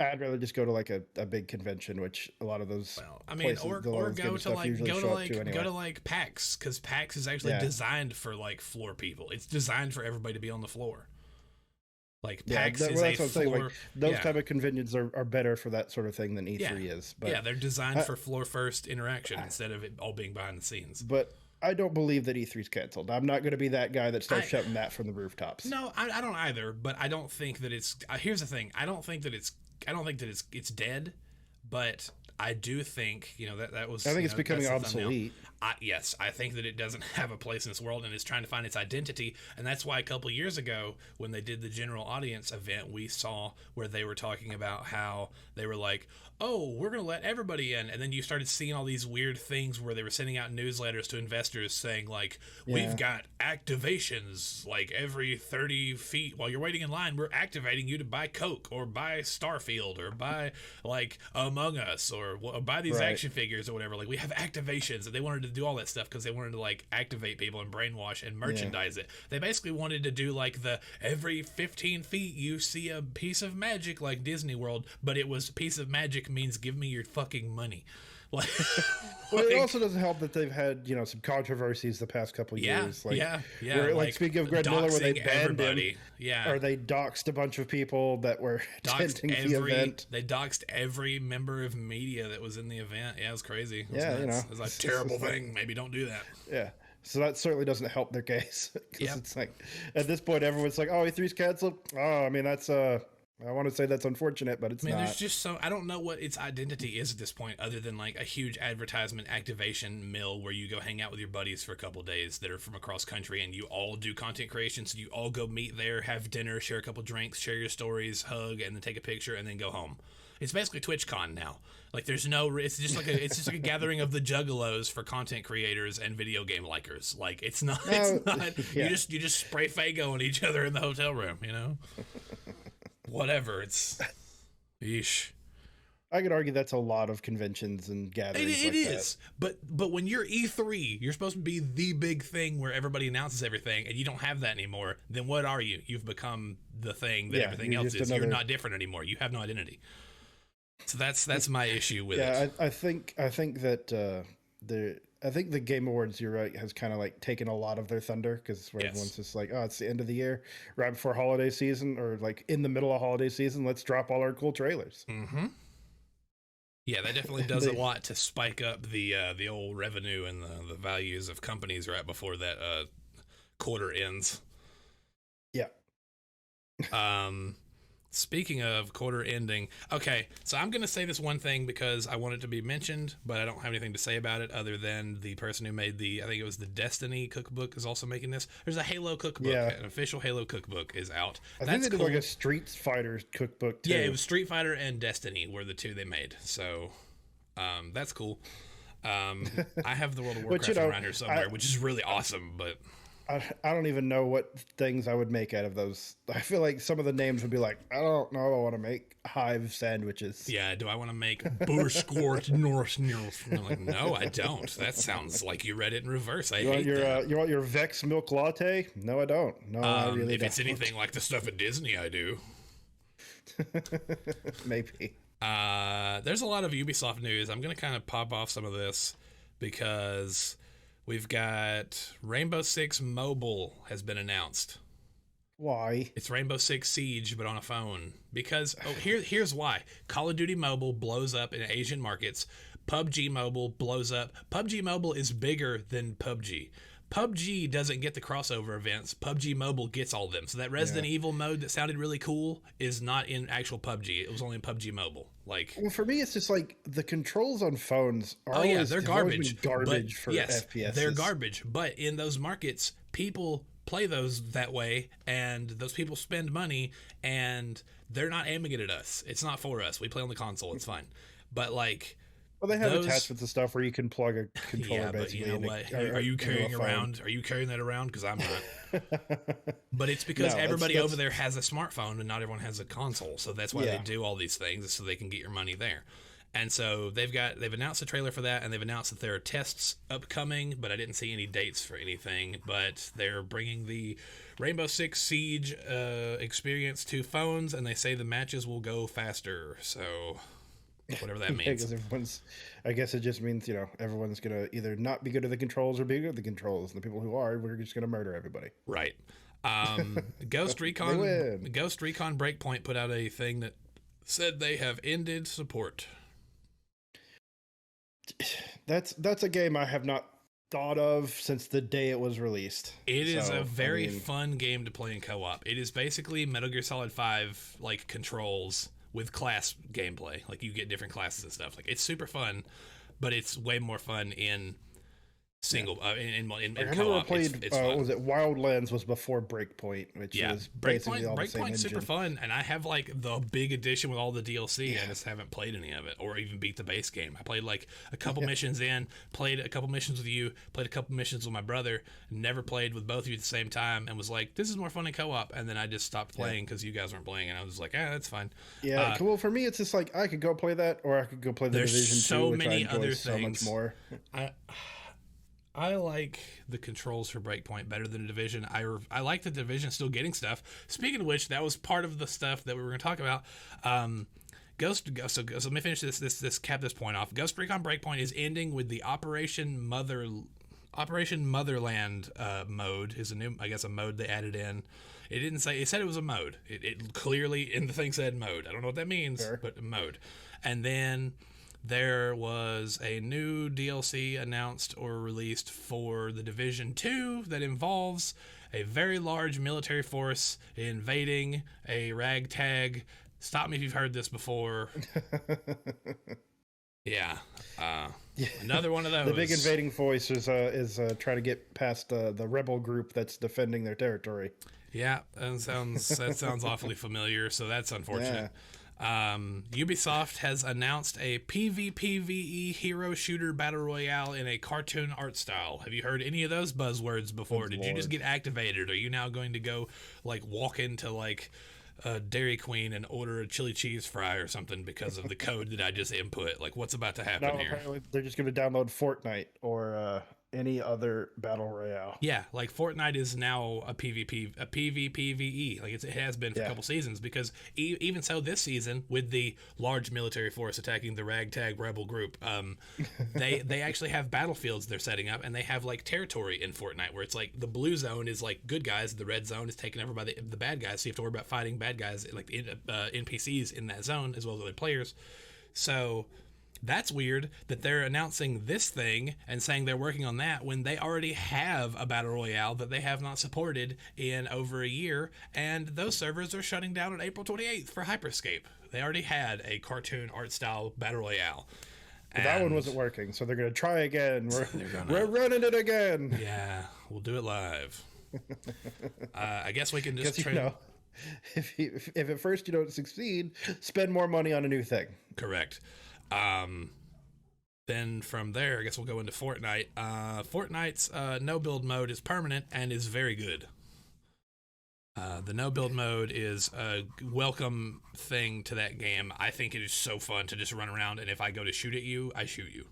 I'd rather just go to like a big convention, which a lot of those. Well, I mean, or go to like PAX, because PAX is actually designed for like floor people. It's designed for everybody to be on the floor. Like PAX is a floor. Like, those type of conventions are better for that sort of thing than E3 is. But they're designed for floor first interaction instead of it all being behind the scenes. But I don't believe that E3's canceled. I'm not going to be that guy that starts shouting that from the rooftops. No, I don't either. But I don't think that it's. Here's the thing. I don't think that it's dead. But I do think that was. I think it's becoming obsolete. Yes, I think that it doesn't have a place in this world and is trying to find its identity. And that's why a couple years ago, when they did the general audience event, we saw where they were talking about how they were like, oh, we're going to let everybody in. And then you started seeing all these weird things where they were sending out newsletters to investors saying, like, we've got activations like every 30 feet while you're waiting in line. We're activating you to buy Coke or buy Starfield or buy like Among Us or buy these action figures or whatever. Like, we have activations. And they wanted to do all that stuff because they wanted to like activate people and brainwash and merchandise it. They basically wanted to do like the every 15 feet you see a piece of magic like Disney World, but it was a piece of magic means give me your fucking money. Like, well, it also doesn't help that they've had some controversies the past couple years. Where, like speaking of Greg Miller, where they banned him, or they doxed a bunch of people that were attending the event. They doxed every member of media that was in the event. Yeah, it was crazy. It was a terrible thing. Maybe don't do that. Yeah. So that certainly doesn't help their case. Because it's like, at this point, everyone's like, oh, E3's canceled. Oh, I mean, that's I want to say that's unfortunate, but it's not. There's just I don't know what its identity is at this point, other than like a huge advertisement activation mill where you go hang out with your buddies for a couple days that are from across country, and you all do content creation. So you all go meet there, have dinner, share a couple drinks, share your stories, hug, and then take a picture, and then go home. It's basically TwitchCon now. Like it's just like a gathering of the juggalos for content creators and video game likers. Like it's not. You just spray Faygo on each other in the hotel room. Whatever, it's yeesh. I could argue that's a lot of conventions and gatherings. It is, but when you're E3, you're supposed to be the big thing where everybody announces everything, and you don't have that anymore. Then what are you? You've become the thing that everything else is. You're not different anymore. You have no identity. So that's my issue with it. I think that I think the Game Awards, you're right, has kind of like taken a lot of their thunder because everyone's just like, oh, it's the end of the year, right before holiday season, or like in the middle of holiday season, let's drop all our cool trailers. Mm-hmm. Yeah, that definitely does a lot to spike up the old revenue and the values of companies right before that quarter ends. Yeah. Speaking of quarter ending, okay, so I'm going to say this one thing because I want it to be mentioned, but I don't have anything to say about it other than the person who made I think it was the Destiny cookbook is also making this. There's a Halo cookbook, an official Halo cookbook is out. I think they did like a Street Fighter cookbook too. Yeah, it was Street Fighter and Destiny were the two they made, so that's cool. I have the World of Warcraft around here somewhere, which is really awesome, but... I don't even know what things I would make out of those. I feel like some of the names would be like, I don't know, I want to make hive sandwiches. Yeah, do I want to make Burskort Norse? Like, no, I don't. That sounds like you read it in reverse. I hate that. You want your Vex milk latte? No, I don't. No, I really if don't. It's anything like the stuff at Disney, I do. Maybe. There's a lot of Ubisoft news. I'm going to kind of pop off some of this because... We've got Rainbow Six Mobile has been announced. Why? It's Rainbow Six Siege, but on a phone. Because, here's why. Call of Duty Mobile blows up in Asian markets. PUBG Mobile blows up. PUBG Mobile is bigger than PUBG. PUBG doesn't get the crossover events. PUBG Mobile gets all of them. So that Resident Evil mode that sounded really cool is not in actual PUBG. It was only in PUBG Mobile. Well, for me, it's just like the controls on phones are they're garbage. For FPS. They're garbage. But in those markets, people play those that way, and those people spend money, and they're not aiming it at us. It's not for us. We play on the console. It's fine. But well, they have attachments and stuff where you can plug a controller basically. But you know what? Are you carrying around? Are you carrying that around? Because I'm not. But it's because everybody over there has a smartphone and not everyone has a console. So that's why they do all these things, so they can get your money there. And so they've announced a trailer for that, and they've announced that there are tests upcoming, but I didn't see any dates for anything. But they're bringing the Rainbow Six Siege experience to phones, and they say the matches will go faster. So whatever that means. I guess it just means, everyone's going to either not be good at the controls or be good at the controls. And the people who are, we're just going to murder everybody. Right. Ghost Recon Breakpoint put out a thing that said they have ended support. That's a game I have not thought of since the day it was released. It is a very fun game to play in co-op. It is basically Metal Gear Solid 5 like controls with class gameplay. Like you get different classes and stuff. Like it's super fun, but it's way more fun in single in co-op. I played was it Wildlands was before Breakpoint, which was basically all the same engine. Breakpoint's super fun, and I have like the big edition with all the DLC. I just haven't played any of it or even beat the base game. I played like a couple missions played a couple missions with you, played a couple missions with my brother, never played with both of you at the same time, and was like, this is more fun in co-op. And then I just stopped playing because you guys weren't playing, and I was like, that's fine. Yeah, well, for me, it's just like I could go play that, or I could go play the Division 2, which I enjoy so much more. I like the controls for Breakpoint better than the Division. I like the Division still getting stuff. Speaking of which, that was part of the stuff that we were going to talk about. So let me finish this cap this point off. Ghost Recon Breakpoint is ending with the Operation Motherland mode is a new, I guess, a mode they added in. It didn't say, it said it was a mode. It clearly in the thing said mode. I don't know what that means, but mode. And then there was a new DLC announced or released for the Division 2 that involves a very large military force invading a ragtag. Stop me if you've heard this before. Another one of those. The big invading force is trying to get past the rebel group that's defending their territory. Yeah, that sounds awfully familiar. So that's unfortunate. Ubisoft has announced a PvPvE hero shooter battle royale in a cartoon art style. Have you heard any of those buzzwords before? Did you just get activated? Are you now going to go like walk into like Dairy Queen and order a chili cheese fry or something because of the code that I just input? Like, what's about to happen here? Apparently they're just going to download Fortnight or any other battle royale. Yeah, like Fortnite is now a PvPvE. Like it has been for a couple seasons, because even so this season with the large military force attacking the ragtag rebel group, they actually have battlefields they're setting up, and they have like territory in Fortnite where it's like the blue zone is like good guys, the red zone is taken over by the bad guys, so you have to worry about fighting bad guys like NPCs in that zone as well as other players. So that's weird that they're announcing this thing and saying they're working on that when they already have a battle royale that they have not supported in over a year, and those servers are shutting down on April 28th for Hyperscape. They already had a cartoon art style battle royale. But that one wasn't working, so they're going to try again. We're running it again. Yeah, we'll do it live. I guess we can just if at first you don't succeed, spend more money on a new thing. Correct. Then from there, I guess we'll go into Fortnite. Fortnite's no build mode is permanent and is very good. The no build mode is a welcome thing to that game. I think it is so fun to just run around, and if I go to shoot at you, I shoot you.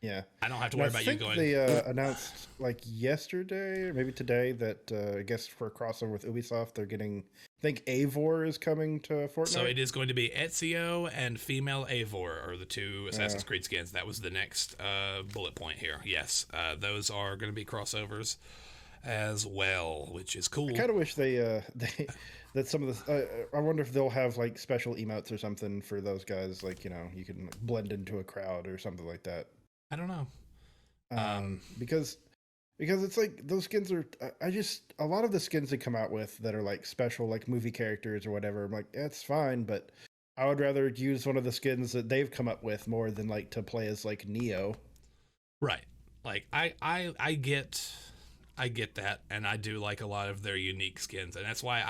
Yeah, I don't have to worry about you going. They announced like yesterday or maybe today that I guess for a crossover with Ubisoft, they're getting. I think Eivor is coming to Fortnite. So it is going to be Ezio and female Eivor are the two Assassin's Creed skins. That was the next bullet point here. Yes, those are going to be crossovers as well, which is cool. I kind of wish they that some of the. I wonder if they'll have like special emotes or something for those guys. Like you can blend into a crowd or something like that. I don't know. Because it's like those skins are. A lot of the skins they come out with that are like special, like movie characters or whatever. I'm like, it's fine, but I would rather use one of the skins that they've come up with more than like to play as like Neo. Right. Like I get that, and I do like a lot of their unique skins, and that's why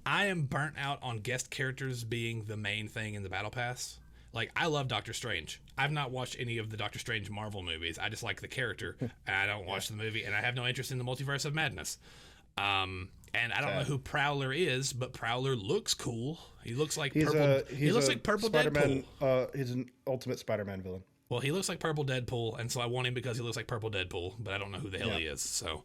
I am burnt out on guest characters being the main thing in the battle pass. Like, I love Doctor Strange. I've not watched any of the Doctor Strange Marvel movies. I just like the character. I don't watch the movie, and I have no interest in the Multiverse of Madness. And I don't know who Prowler is, but Prowler looks cool. He looks like purple. He looks like purple Spider-Man, Deadpool. He's an ultimate Spider-Man villain. Well, he looks like purple Deadpool, and so I want him because he looks like purple Deadpool, but I don't know who the hell he is. So,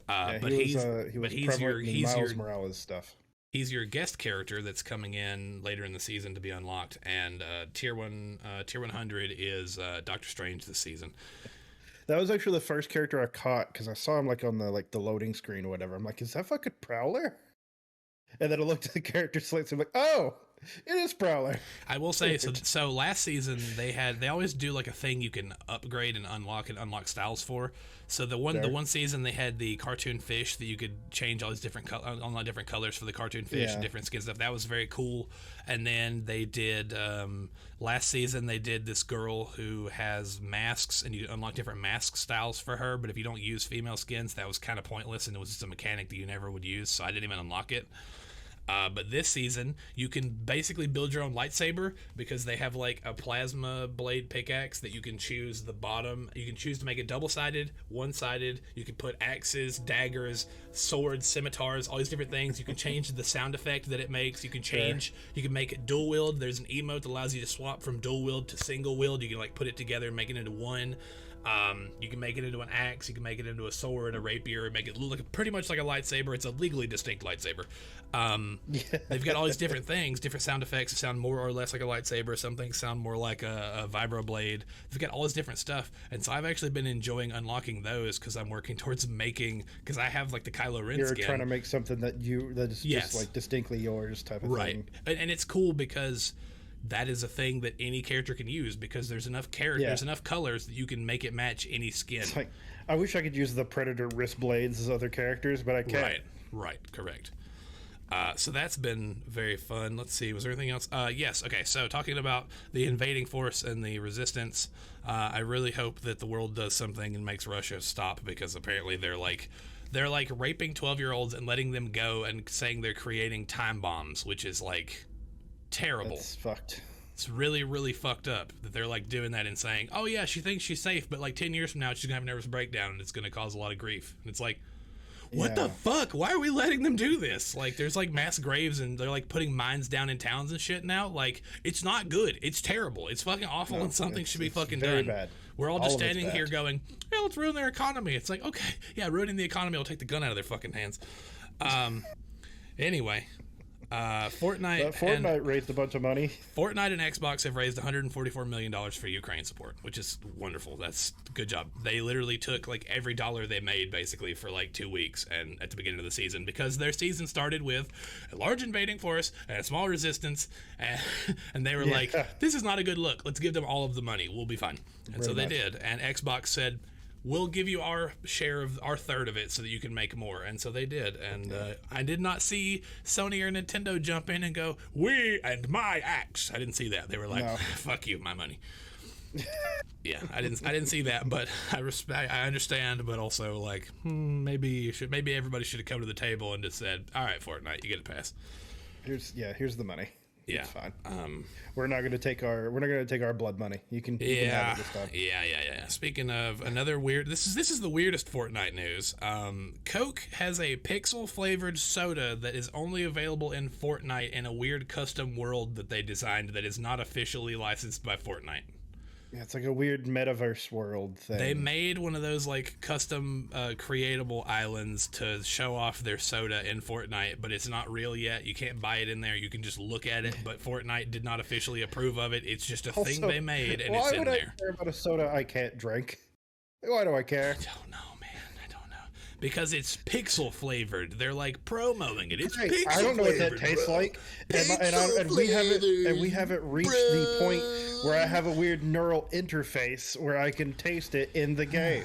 but he's your Miles Morales stuff. He's your guest character that's coming in later in the season to be unlocked, and tier 100 is Doctor Strange this season. That was actually the first character I caught because I saw him like on the loading screen or whatever. I'm like, is that fucking Prowler? And then I looked at the character slates and I'm like, oh, it is Prowler. I will say, so last season they always do like a thing you can upgrade and unlock styles for. So the one season they had the cartoon fish that you could change all these different colors for the cartoon fish and different skin stuff. That was very cool. And then they did last season they did this girl who has masks, and you unlock different mask styles for her. But if you don't use female skins, that was kind of pointless, and it was just a mechanic that you never would use. So I didn't even unlock it. But this season, you can basically build your own lightsaber because they have like a plasma blade pickaxe that you can choose the bottom. You can choose to make it double-sided, one-sided. You can put axes, daggers, swords, scimitars, all these different things. You can change the sound effect that it makes. You can change. You can make it dual wield. There's an emote that allows you to swap from dual wield to single wield. You can like put it together and make it into one. You can make it into an axe, you can make it into a sword, a rapier, make it look pretty much like a lightsaber. It's a legally distinct lightsaber. They've got all these different things, different sound effects that sound more or less like a lightsaber. Some things sound more like a vibroblade. They've got all this different stuff, and so I've actually been enjoying unlocking those because I'm working towards because I have like the Kylo Ren skin. You're trying to make something that is just like distinctly yours type of thing. Right, and it's cool because that is a thing that any character can use because there's enough there's enough colors that you can make it match any skin. It's like, I wish I could use the Predator wrist blades as other characters, but I can't. Right, correct. So that's been very fun. Let's see, was there anything else? Yes, okay, so talking about the invading force and the resistance, I really hope that the world does something and makes Russia stop because apparently they're like raping 12-year-olds and letting them go and saying they're creating time bombs, which is like terrible. That's fucked. It's really, really fucked up that they're like doing that and saying, oh yeah, she thinks she's safe, but like 10 years from now she's gonna have a nervous breakdown and it's gonna cause a lot of grief. And it's like, what the fuck? Why are we letting them do this? Like there's like mass graves and they're like putting mines down in towns and shit now. Like it's not good. It's terrible. It's fucking awful, and something should be fucking very done. Bad. We're all just standing here going, hey, let's ruin their economy. It's like, okay, yeah, ruining the economy will take the gun out of their fucking hands. Anyway. Fortnite raised a bunch of money. Fortnite and Xbox have raised $144 million for Ukraine support, which is wonderful. That's good job. They literally took like every dollar they made basically for like 2 weeks and at the beginning of the season because their season started with a large invading force and a small resistance, and they were like, this is not a good look. Let's give them all of the money. We'll be fine. And so they did. And Xbox said, we'll give you our share of our third of it so that you can make more. And so they did. And I did not see Sony or Nintendo jump in and go, we and my axe. I didn't see that. They were like, fuck you, my money. Yeah, I didn't see that, but I understand, but also like maybe everybody should have come to the table and just said, all right, Fortnite, you get a pass. Here's the money. Yeah, it's fine. We're not going to take our blood money. You can have it this time. Yeah. Speaking of another weird, this is the weirdest Fortnite news. Coke has a pixel flavored soda that is only available in Fortnite in a weird custom world that they designed that is not officially licensed by Fortnite. Yeah, it's like a weird metaverse world thing. They made one of those like custom creatable islands to show off their soda in Fortnite, but it's not real yet. You can't buy it in there. You can just look at it, but Fortnite did not officially approve of it. It's just a thing they made, and it's in there. Why would I care about a soda I can't drink? Why do I care? I don't know, man. I don't know. Because it's pixel flavored. They're like promoting it. It's pixel flavored. I don't know what that tastes like, and we haven't reached the point where I have a weird neural interface where I can taste it in the game.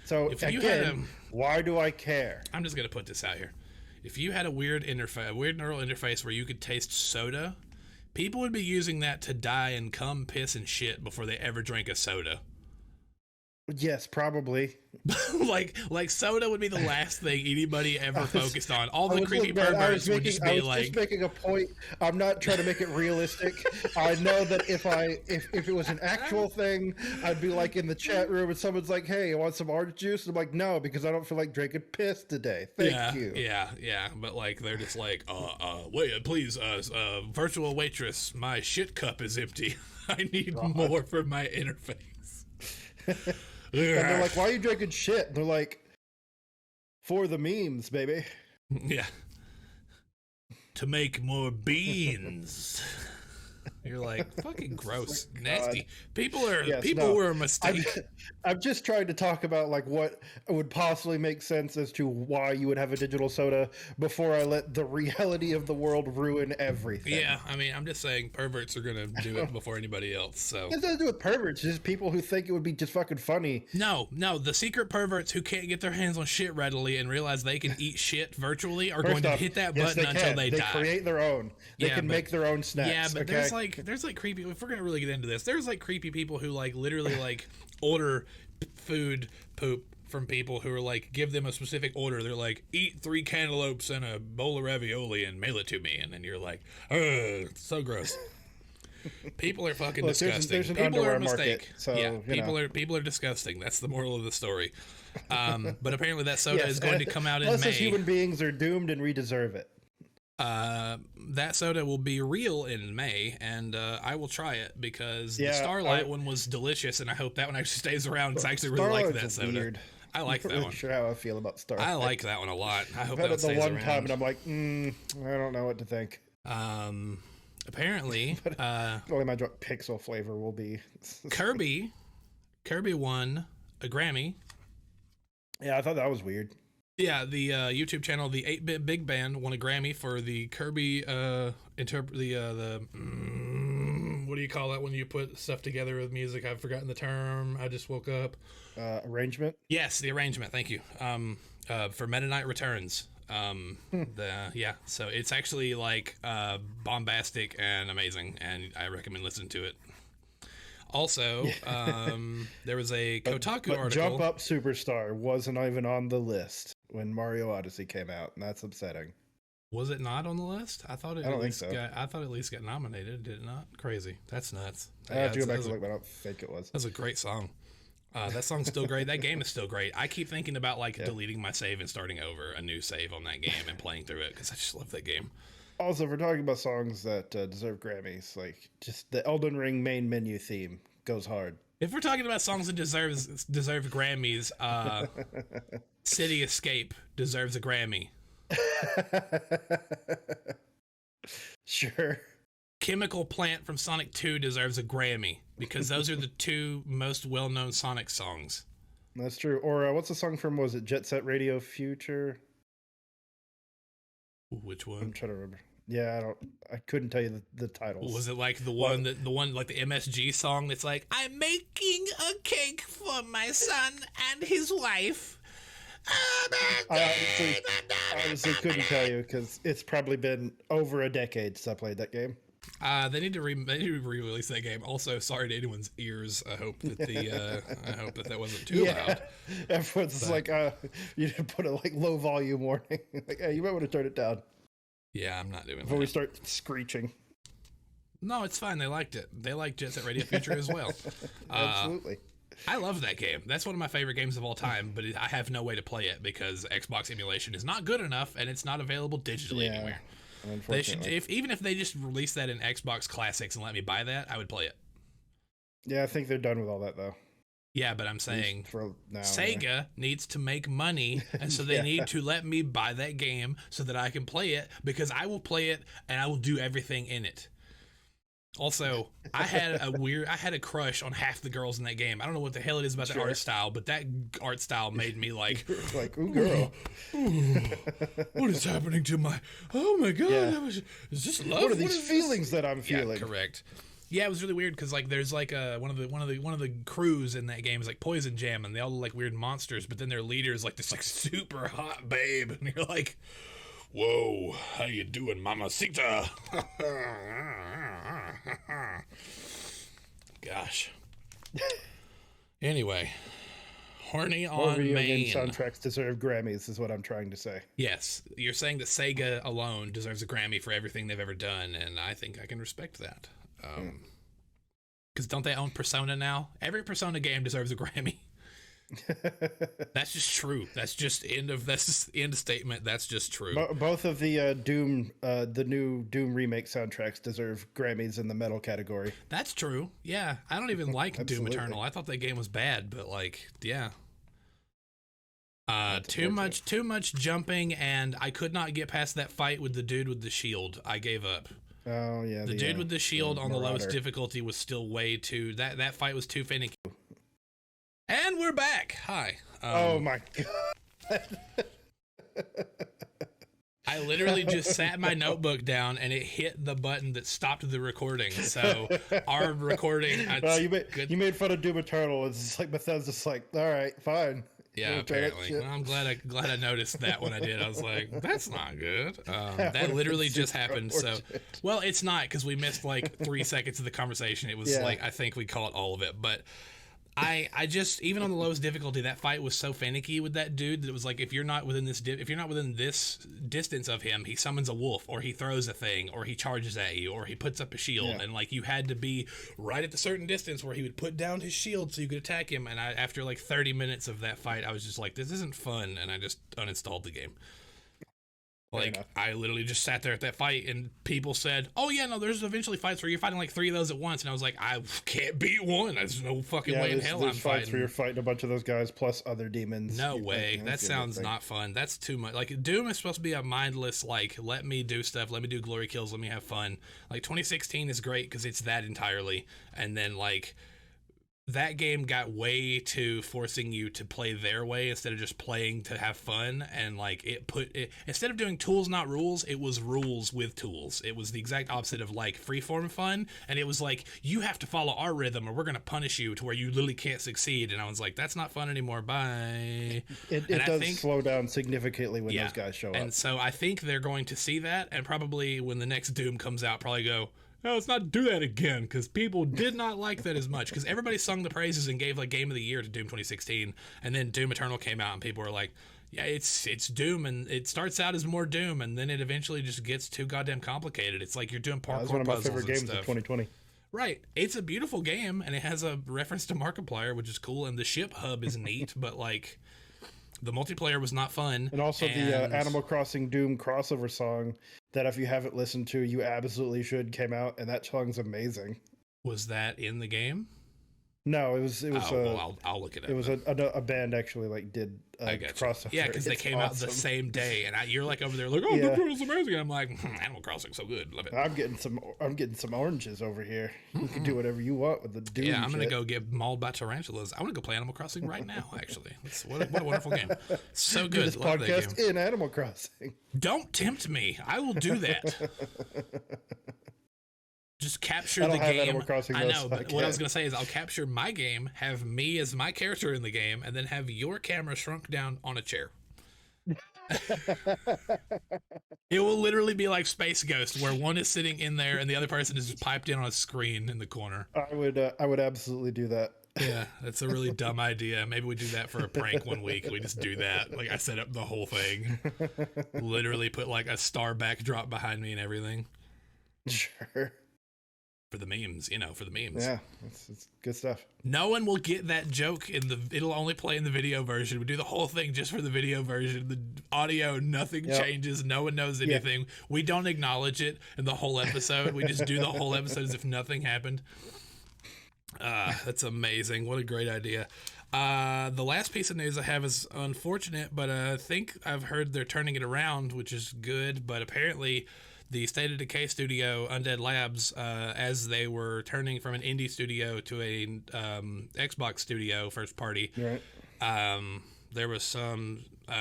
So again, why do I care? I'm just gonna put this out here. If you had a weird neural interface where you could taste soda, people would be using that to die and come, piss, and shit before they ever drink a soda. Yes, probably. like soda would be the last thing anybody ever focused on. All the creepy perverts would just be like. I was just making a point. I'm not trying to make it realistic. I know that if it was an actual thing, I'd be like in the chat room and someone's like, "Hey, you want some orange juice?" And I'm like, "No, because I don't feel like drinking piss today. Thank you." Yeah. But like they're just like, wait, please, virtual waitress, my shit cup is empty. I need more for my interface. And they're like, "Why are you drinking shit?" And they're like, "For the memes, baby." Yeah. To make more beans. You're like, fucking gross, nasty. People were a mistake. I'm just trying to talk about like what would possibly make sense as to why you would have a digital soda before I let the reality of the world ruin everything. Yeah, I mean, I'm just saying perverts are gonna do it before anybody else. So it doesn't do with perverts. It's just people who think it would be just fucking funny. No, the secret perverts who can't get their hands on shit readily and realize they can eat shit virtually are going to hit that button until they die. They create their own. They can make their own snacks. Yeah, but there's like creepy. If we're gonna really get into this, there's like creepy people who like literally like order food poop from people who are like, give them a specific order. They're like, eat 3 cantaloupes and a bowl of ravioli and mail it to me, and then you're like, so gross. People are fucking disgusting. There's an people are a mistake. Market, so, yeah, people are disgusting. That's the moral of the story. But apparently that soda is going to come out in May. Us as human beings are doomed and we deserve it. That soda will be real in May, and I will try it because the Starlight one was delicious, and I hope that one actually stays around. Because I actually really like that soda. Weird. I like that one. I'm not sure how I feel about Starlight. I like that one a lot. I hope that one stays around. Time, and I'm like, I don't know what to think. Apparently, only my pixel flavor will be Kirby won a Grammy. Yeah, I thought that was weird. Yeah, the YouTube channel, the 8-Bit Big Band, won a Grammy for the Kirby what do you call that when you put stuff together with music? I've forgotten the term. I just woke up. Arrangement? Yes, the arrangement. Thank you. For Meta Knight Returns. So it's actually like bombastic and amazing, and I recommend listening to it. Also, there was a Kotaku article. Jump Up Superstar wasn't even on the list when Mario Odyssey came out, and that's upsetting. Was it not on the list? I thought it. I don't think so. I thought it at least got nominated. Did it not? Crazy. That's nuts. I have to go back and look, but I don't think it was. That's a great song. That song's still great. That game is still great. I keep thinking about deleting my save and starting over a new save on that game and playing through it because I just love that game. Also, if we're talking about songs that deserve Grammys, like just the Elden Ring main menu theme goes hard. If we're talking about songs that deserve Grammys, City Escape deserves a Grammy. Sure. Chemical Plant from Sonic 2 deserves a Grammy because those are the 2 most well-known Sonic songs. That's true. Or what's the song from? Was it Jet Set Radio Future? Which one? I'm trying to remember. Yeah, I couldn't tell you the titles. Was it like the one like the MSG song that's like, I'm making a cake for my son and his wife. I honestly couldn't tell you because it's probably been over a decade since I played that game. They need to re-release that game. Also, sorry to anyone's ears. I hope that that wasn't too loud. Everyone's like, you need to put a low volume warning. Like, hey, you might want to turn it down. Yeah, I'm not doing that. Before we start screeching. No, it's fine. They liked it. They liked Jet Set Radio Future as well. Absolutely. I love that game. That's one of my favorite games of all time, but I have no way to play it because Xbox emulation is not good enough and it's not available digitally anywhere. They should, even if they just release that in Xbox Classics and let me buy that, I would play it. Yeah, I think they're done with all that though. Yeah, but I'm saying for now, Sega needs to make money, and so they need to let me buy that game so that I can play it, because I will play it and I will do everything in it. Also, I had a crush on half the girls in that game. I don't know what the hell it is about the art style, but that art style made me like, ooh, girl. What is happening to my? Oh my god, is this love? What are these feelings that I'm feeling? Yeah, correct. Yeah, it was really weird because there's one of the crews in that game is like Poison Jam, and they all look like weird monsters, but then their leader is like this super hot babe, and you're like, whoa, how you doing, mamacita? Gosh. Anyway, Horny More on video main. game soundtracks deserve Grammys, is what I'm trying to say. Yes, you're saying that Sega alone deserves a Grammy for everything they've ever done, and I think I can respect that. Because don't they own Persona now? Every Persona game deserves a Grammy. That's just true. That's just end of statement. That's just true. Both of the the new Doom remake soundtracks deserve Grammys in the metal category. That's true. Yeah, I don't even like Doom Eternal. I thought that game was bad, but like, yeah. Too much jumping, and I could not get past that fight with the dude with the shield. I gave up. Oh yeah, the dude with the shield on the lowest difficulty was still way too. That fight was too finicky. And we're back. Hi. Oh my god. I literally just sat my notebook down and it hit the button that stopped the recording. So our recording. You made fun of Doom Eternal. It's just like Bethesda's like, all right, fine. Yeah, apparently. Well, I'm glad I noticed that when I did. I was like, that's not good. That literally just happened. So, well, it's not, because we missed like 3 seconds of the conversation. It was like, I think we caught all of it, but. I just, even on the lowest difficulty, that fight was so finicky with that dude that it was like, if you're not within this distance of him, he summons a wolf, or he throws a thing, or he charges at you, or he puts up a shield, and like you had to be right at the certain distance where he would put down his shield so you could attack him. And after like 30 minutes of that fight, I was just like, this isn't fun, and I just uninstalled the game. Like, I literally just sat there at that fight, and people said, oh, yeah, no, there's eventually fights where you're fighting like 3 of those at once. And I was like, I can't beat one. There's no fucking way in hell I'm fighting. Fights where you're fighting a bunch of those guys plus other demons. No way. That sounds not fun. That's too much. Like, Doom is supposed to be a mindless, like, let me do stuff, let me do glory kills, let me have fun. Like, 2016 is great because it's that entirely. And then, like, that game got way too forcing you to play their way instead of just playing to have fun. And like instead of doing tools not rules, it was rules with tools. It was the exact opposite of like freeform fun, and it was like, you have to follow our rhythm or we're gonna punish you to where you literally can't succeed. And I was like, that's not fun anymore, bye. It does slow down significantly when those guys show up. And so I think they're going to see that, and probably when the next Doom comes out, probably go, no, let's not do that again, because people did not like that as much, because everybody sung the praises and gave like Game of the Year to Doom 2016, and then Doom Eternal came out and people were like, yeah, it's Doom, and it starts out as more Doom, and then it eventually just gets too goddamn complicated. It's like you're doing parkour puzzles and stuff. That's one of my favorite games of 2020. Right. It's a beautiful game, and it has a reference to Markiplier, which is cool, and the ship hub is neat, but like, the multiplayer was not fun. And also the Animal Crossing Doom crossover song that if you haven't listened to, you absolutely should, came out, and that song's amazing. Was that in the game? No, it was. I'll look it up. It was a band actually like did crossover. Yeah, because they came out the same day, and you're like over there like, oh, this is amazing. And I'm like, Animal Crossing, so good, love it. I'm getting some oranges over here. You can do whatever you want with the Doom. Yeah, I'm gonna go get mauled by tarantulas. I want to go play Animal Crossing right now. Actually, what a wonderful game. So good. This podcast in Animal Crossing. Don't tempt me. I will do that. Just capture the game. I know, but what I was going to say is I'll capture my game, have me as my character in the game, and then have your camera shrunk down on a chair. It will literally be like Space Ghost, where one is sitting in there and the other person is just piped in on a screen in the corner. I would absolutely do that. Yeah, that's a really dumb idea. Maybe we do that for a prank one week. We just do that. Like, I set up the whole thing. Literally put like a star backdrop behind me and everything. Sure. For the memes, for the memes. Yeah, it's good stuff. No one will get that joke it'll only play in the video version. We do the whole thing just for the video version. The audio, nothing changes. No one knows anything. We don't acknowledge it in the whole episode. We just do the whole episode as if nothing happened. That's amazing. What a great idea. The last piece of news I have is unfortunate, but I think I've heard they're turning it around, which is good, but apparently the State of Decay studio, Undead Labs, as they were turning from an indie studio to a Xbox studio, first party, there was some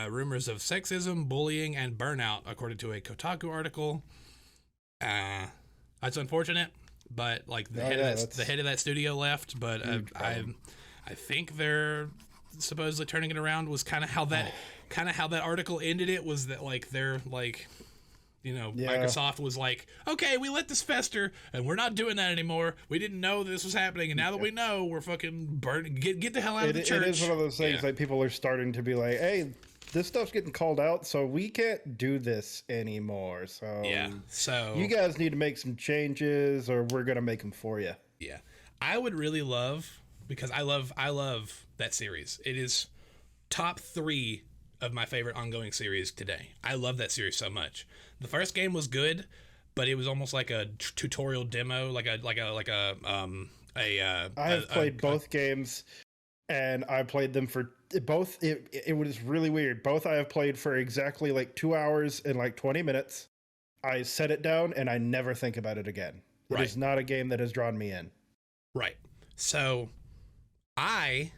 rumors of sexism, bullying, and burnout, according to a Kotaku article. That's unfortunate, but like the head of that studio left. But I think they're supposedly turning it around. Was kind of how that article ended. It was that like they're like Microsoft was like, okay, we let this fester, and we're not doing that anymore. We didn't know this was happening, and now that we know, we're fucking burning. Get the hell out of the church. It is one of those things like people are starting to be like, hey, this stuff's getting called out, so we can't do this anymore. So you guys need to make some changes, or we're gonna make them for you. Yeah, I would really love, because I love that series. It is top 3 of my favorite ongoing series today. I love that series so much. The first game was good, but it was almost like a tutorial demo, I have played both games, and I played them for both. It was really weird. Both I have played for exactly like 2 hours and like 20 minutes. I set it down and I never think about it again. It is not a game that has drawn me in. Right. So I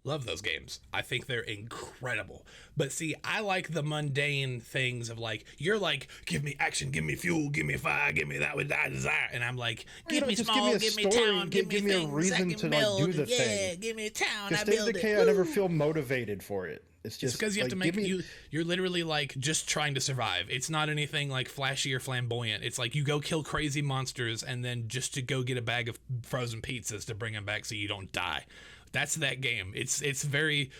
love those games. I think they're incredible. But see, I like the mundane things of like, you're like, give me action, give me fuel, give me fire, give me that with that desire. And I'm like, give me small, give me town, give me a reason to like do the thing. Yeah, give me a town, I build it. I never feel motivated for it. It's just because you have to make you're literally like just trying to survive. It's not anything like flashy or flamboyant. It's like you go kill crazy monsters and then just to go get a bag of frozen pizzas to bring them back so you don't die. That's that game. It's very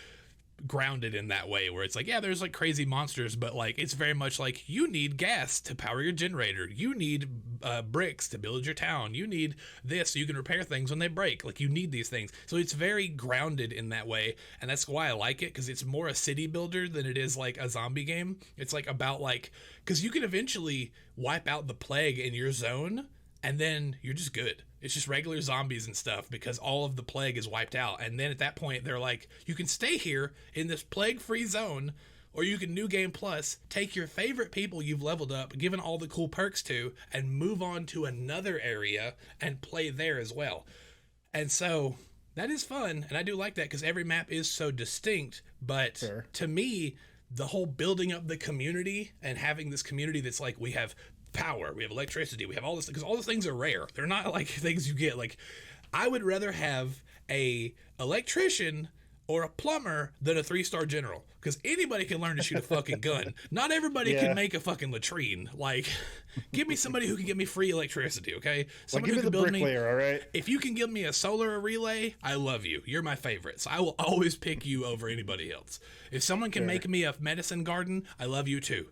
grounded in that way where it's like, yeah, there's like crazy monsters, but like it's very much like you need gas to power your generator. You need bricks to build your town. You need this so you can repair things when they break. Like you need these things. So it's very grounded in that way. And that's why I like it, because it's more a city builder than it is like a zombie game. It's like about like, because you can eventually wipe out the plague in your zone and then you're just good. It's just regular zombies and stuff because all of the plague is wiped out. And then at that point, they're like, you can stay here in this plague-free zone, or you can New Game Plus, take your favorite people you've leveled up, given all the cool perks to, and move on to another area and play there as well. And so that is fun, and I do like that because every map is so distinct. But to me, the whole building up the community and having this community that's like, we have power, we have electricity, we have all this, because all those things are rare. They're not like things you get. Like, I would rather have a electrician or a plumber than a 3-star general, because anybody can learn to shoot a fucking gun. Not everybody can make a fucking latrine. Like, give me somebody who can give me free electricity, okay? Somebody who can build me. All right. If you can give me a solar relay, I love you. You're my favorite, so I will always pick you over anybody else. If someone can make me a medicine garden, I love you too.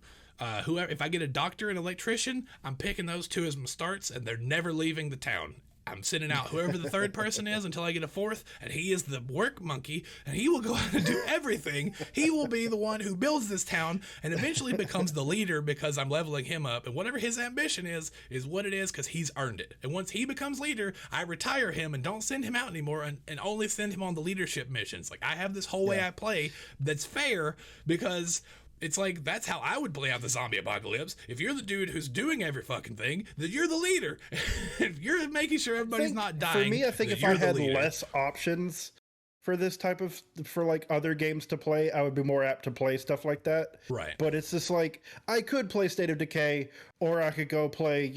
Whoever, if I get a doctor and electrician, I'm picking those 2 as my starts, and they're never leaving the town. I'm sending out whoever the 3rd person is until I get a 4th, and he is the work monkey, and he will go out and do everything. He will be the one who builds this town and eventually becomes the leader because I'm leveling him up, and whatever his ambition is what it is because he's earned it. And once he becomes leader, I retire him and don't send him out anymore and only send him on the leadership missions. Like, I have this whole way I play that's fair because it's like, that's how I would play out the zombie apocalypse. If you're the dude who's doing every fucking thing, then you're the leader. If you're making sure everybody's not dying. For me, I think if I had less options for this type of, for like other games to play, I would be more apt to play stuff like that. Right. But it's just like, I could play State of Decay, or I could go play,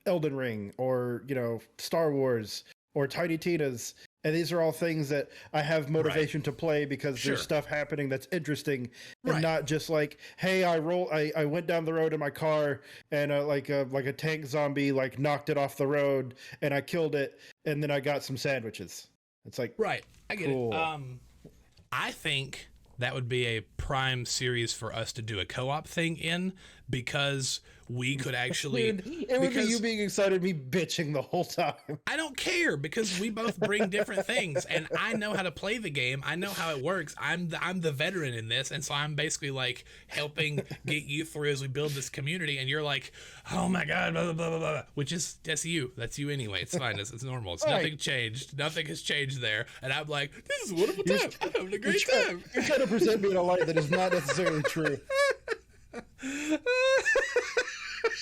Elden Ring, or, Star Wars, or Tiny Tina's. And these are all things that I have motivation to play because there's stuff happening that's interesting, and not just like, hey, I went down the road in my car and like a tank zombie like knocked it off the road and I killed it and then I got some sandwiches. It's like, I get it. I think that would be a prime series for us to do a co-op thing in, because we could actually... it would be you being excited, me bitching the whole time. I don't care, because we both bring different things, and I know how to play the game. I know how it works. I'm the veteran in this, and so I'm basically like helping get you through as we build this community, and you're like, oh my god, blah, blah, blah, blah, blah, which is, that's you. That's you anyway. It's fine. It's normal. It's nothing changed. Nothing has changed there. And I'm like, this is a wonderful time. I'm having a great time. You're trying to present me in a light that is not necessarily true.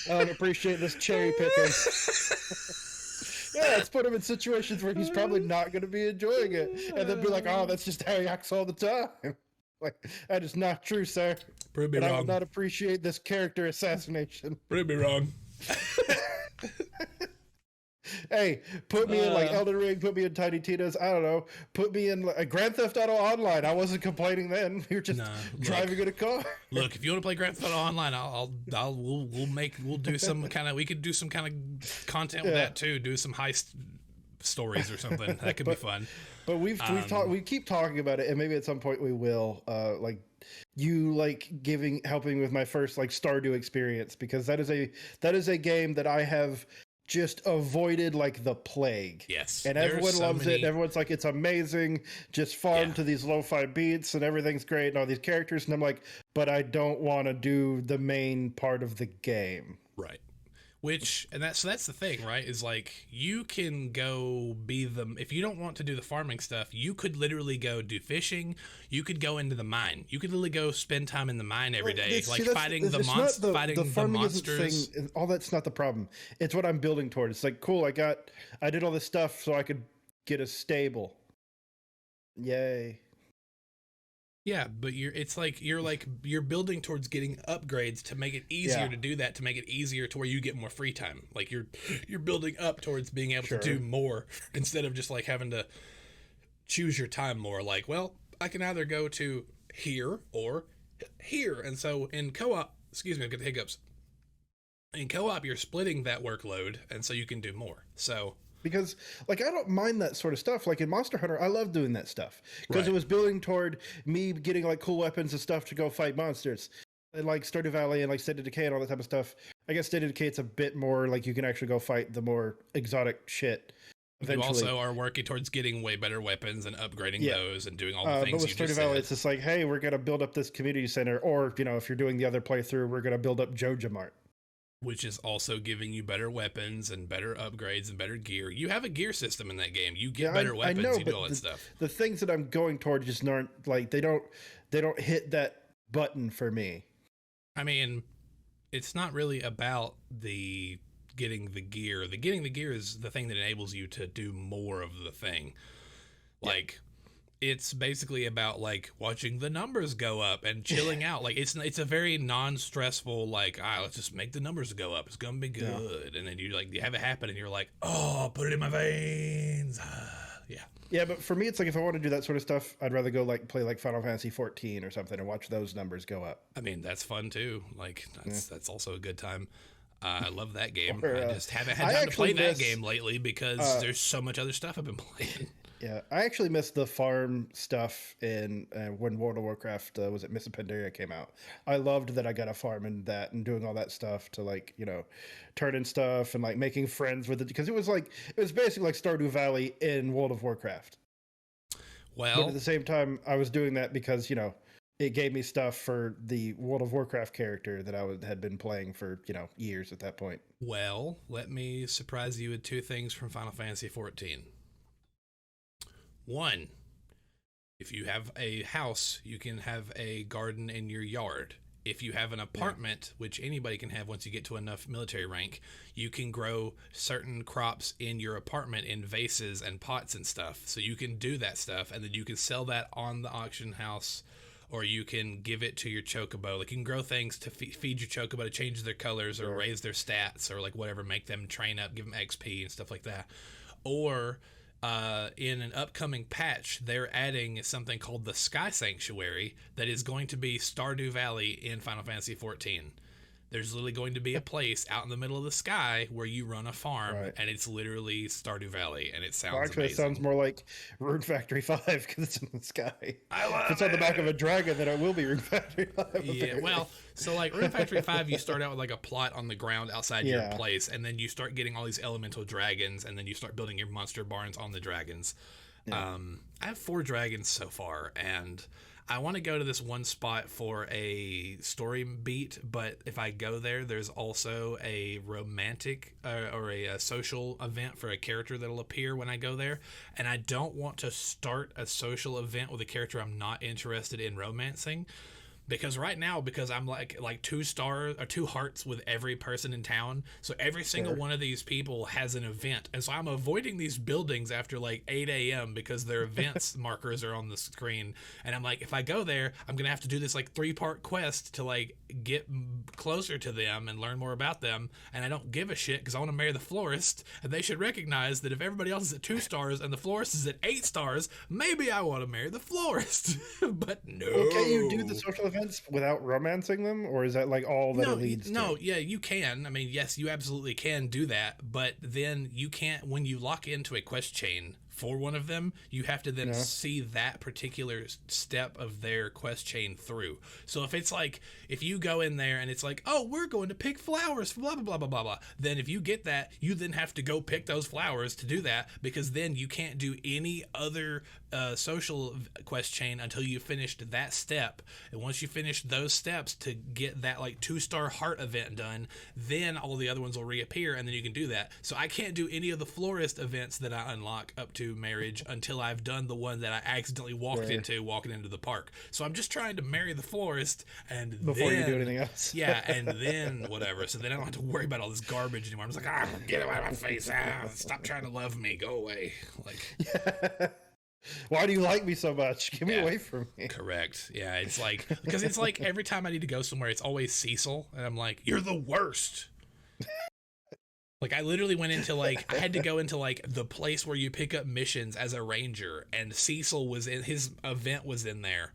I don't appreciate this cherry picking. Yeah, let's put him in situations where he's probably not going to be enjoying it, and then be like, "Oh, that's just how he acts all the time." Like, that is not true, sir. Prove me wrong. I will not appreciate this character assassination. Prove me wrong. Hey, put me in like Elden Ring, put me in Tiny Tina's, I don't know, put me in like, Grand Theft Auto Online. I wasn't complaining then. We were just driving in a car. Look, if you want to play Grand Theft Auto Online, we'll do some kind of, we could do some kind of content with that too. Do some heist stories or something. That could be fun. But we've talked, we keep talking about it, and maybe at some point we will. Like you helping with my first like Stardew experience, because that is a game that I have just avoided like the plague. Yes. And everyone loves it. Everyone's like, it's amazing. Just farm to these lo-fi beats and everything's great and all these characters. And I'm like, but I don't want to do the main part of the game. Right. That's the thing, right? Is like, you can go if you don't want to do the farming stuff, you could literally go do fishing. You could go into the mine. You could literally go spend time in the mine every day, fighting the monsters. All that's not the problem. It's what I'm building toward. It's like, cool, I did all this stuff so I could get a stable. Yay. Yeah, but you're building towards getting upgrades to make it easier to do that, to make it easier to where you get more free time. Like you're building up towards being able to do more instead of just like having to choose your time more. Like, well, I can either go to here or here. And so in co-op, excuse me, I've got the hiccups. In co-op, you're splitting that workload, and so you can do more. So because like I don't mind that sort of stuff. Like in Monster Hunter, I love doing that stuff because it was building toward me getting like cool weapons and stuff to go fight monsters. And like Stardew Valley and like State of Decay and all that type of stuff. I guess State of Decay, it's a bit more like you can actually go fight the more exotic shit. Eventually. You also are working towards getting way better weapons and upgrading those and doing all the things but with you just Stardew Valley, said. it's just like, hey, we're gonna build up this community center, or if you're doing the other playthrough, we're gonna build up Joja Mart. Which is also giving you better weapons and better upgrades and better gear. You have a gear system in that game. You get better weapons. You do all that stuff. The things that I'm going toward just aren't like they don't hit that button for me. I mean, it's not really about the getting the gear. The getting the gear is the thing that enables you to do more of the thing. Like it's basically about like watching the numbers go up and chilling out. Like it's a very non-stressful like, let's just make the numbers go up. It's gonna be good. And then you have it happen and you're like, oh, put it in my veins. Yeah, but for me it's like if I want to do that sort of stuff, I'd rather go like play like Final Fantasy 14 or something and watch those numbers go up. I mean, that's fun too. Like that's also a good time. I love that game. I just haven't had time to play that game lately because there's so much other stuff I've been playing. Yeah, I actually missed the farm stuff in when World of Warcraft was it Mists of Pandaria came out. I loved that I got a farm in that and doing all that stuff to like turn in stuff and like making friends with it, because it was basically like Stardew Valley in World of Warcraft. Well, but at the same time, I was doing that because it gave me stuff for the World of Warcraft character that I had been playing for years at that point. Well, let me surprise you with two things from Final Fantasy 14. One, if you have a house, you can have a garden in your yard. If you have an apartment, which anybody can have once you get to enough military rank, you can grow certain crops in your apartment in vases and pots and stuff. So you can do that stuff, and then you can sell that on the auction house, or you can give it to your chocobo. Like you can grow things to feed your chocobo to change their colors or raise their stats or like whatever, make them train up, give them XP and stuff like that. Or in an upcoming patch, they're adding something called the Sky Sanctuary that is going to be Stardew Valley in Final Fantasy XIV. There's literally going to be a place out in the middle of the sky where you run a farm, and it's literally Stardew Valley, and it sounds amazing. It sounds more like Rune Factory 5 because it's in the sky. I love it. If it's on the back of a dragon, then it will be Rune Factory 5. Yeah, well, so like Rune Factory 5, you start out with like a plot on the ground outside your place, and then you start getting all these elemental dragons, and then you start building your monster barns on the dragons. Yeah. I have 4 dragons so far, and I want to go to this one spot for a story beat, but if I go there, there's also a romantic or a social event for a character that'll appear when I go there, and I don't want to start a social event with a character I'm not interested in romancing. because right now, because I'm like 2 stars or 2 hearts with every person in town, so every single one of these people has an event, and so I'm avoiding these buildings after like 8 a.m. because their events markers are on the screen, and I'm like, if I go there, I'm gonna have to do this like 3-part quest to like get closer to them and learn more about them, and I don't give a shit because I want to marry the florist, and they should recognize that if everybody else is at 2 stars and the florist is at 8 stars, maybe I want to marry the florist. But no. Well, can you do the social events without romancing them, or is that like all that it leads to? No, yeah, you can. I mean, yes, you absolutely can do that, but then you can't, when you lock into a quest chain for one of them, you have to then see that particular step of their quest chain through. So if it's like, if you go in there and it's like, oh, we're going to pick flowers, blah, blah, blah, blah, blah, blah, then if you get that, you then have to go pick those flowers to do that, because then you can't do any other social quest chain until you finished that step. And once you finish those steps to get that like 2-star heart event done, then all the other ones will reappear, and then you can do that. So I can't do any of the florist events that I unlock up to marriage until I've done the one that I accidentally walked into walking into the park. So I'm just trying to marry the florist, and before you do anything else. Yeah, and then whatever. So then I don't have to worry about all this garbage anymore. I'm just like, get it out of my face. Stop trying to love me. Go away. Like, why do you like me so much? Get me away from me. Correct. Yeah, it's like, because it's like every time I need to go somewhere, it's always Cecil, and I'm like, you're the worst. Like, I literally went into like, I had to go into like the place where you pick up missions as a ranger, and Cecil was in, his event was in there.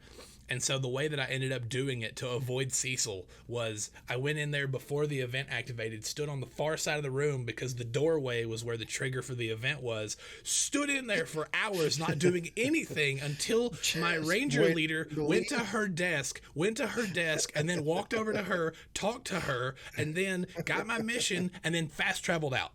And so the way that I ended up doing it to avoid Cecil was I went in there before the event activated, stood on the far side of the room because the doorway was where the trigger for the event was, stood in there for hours not doing anything until my ranger leader went to her desk, and then walked over to her, talked to her, and then got my mission, and then fast traveled out.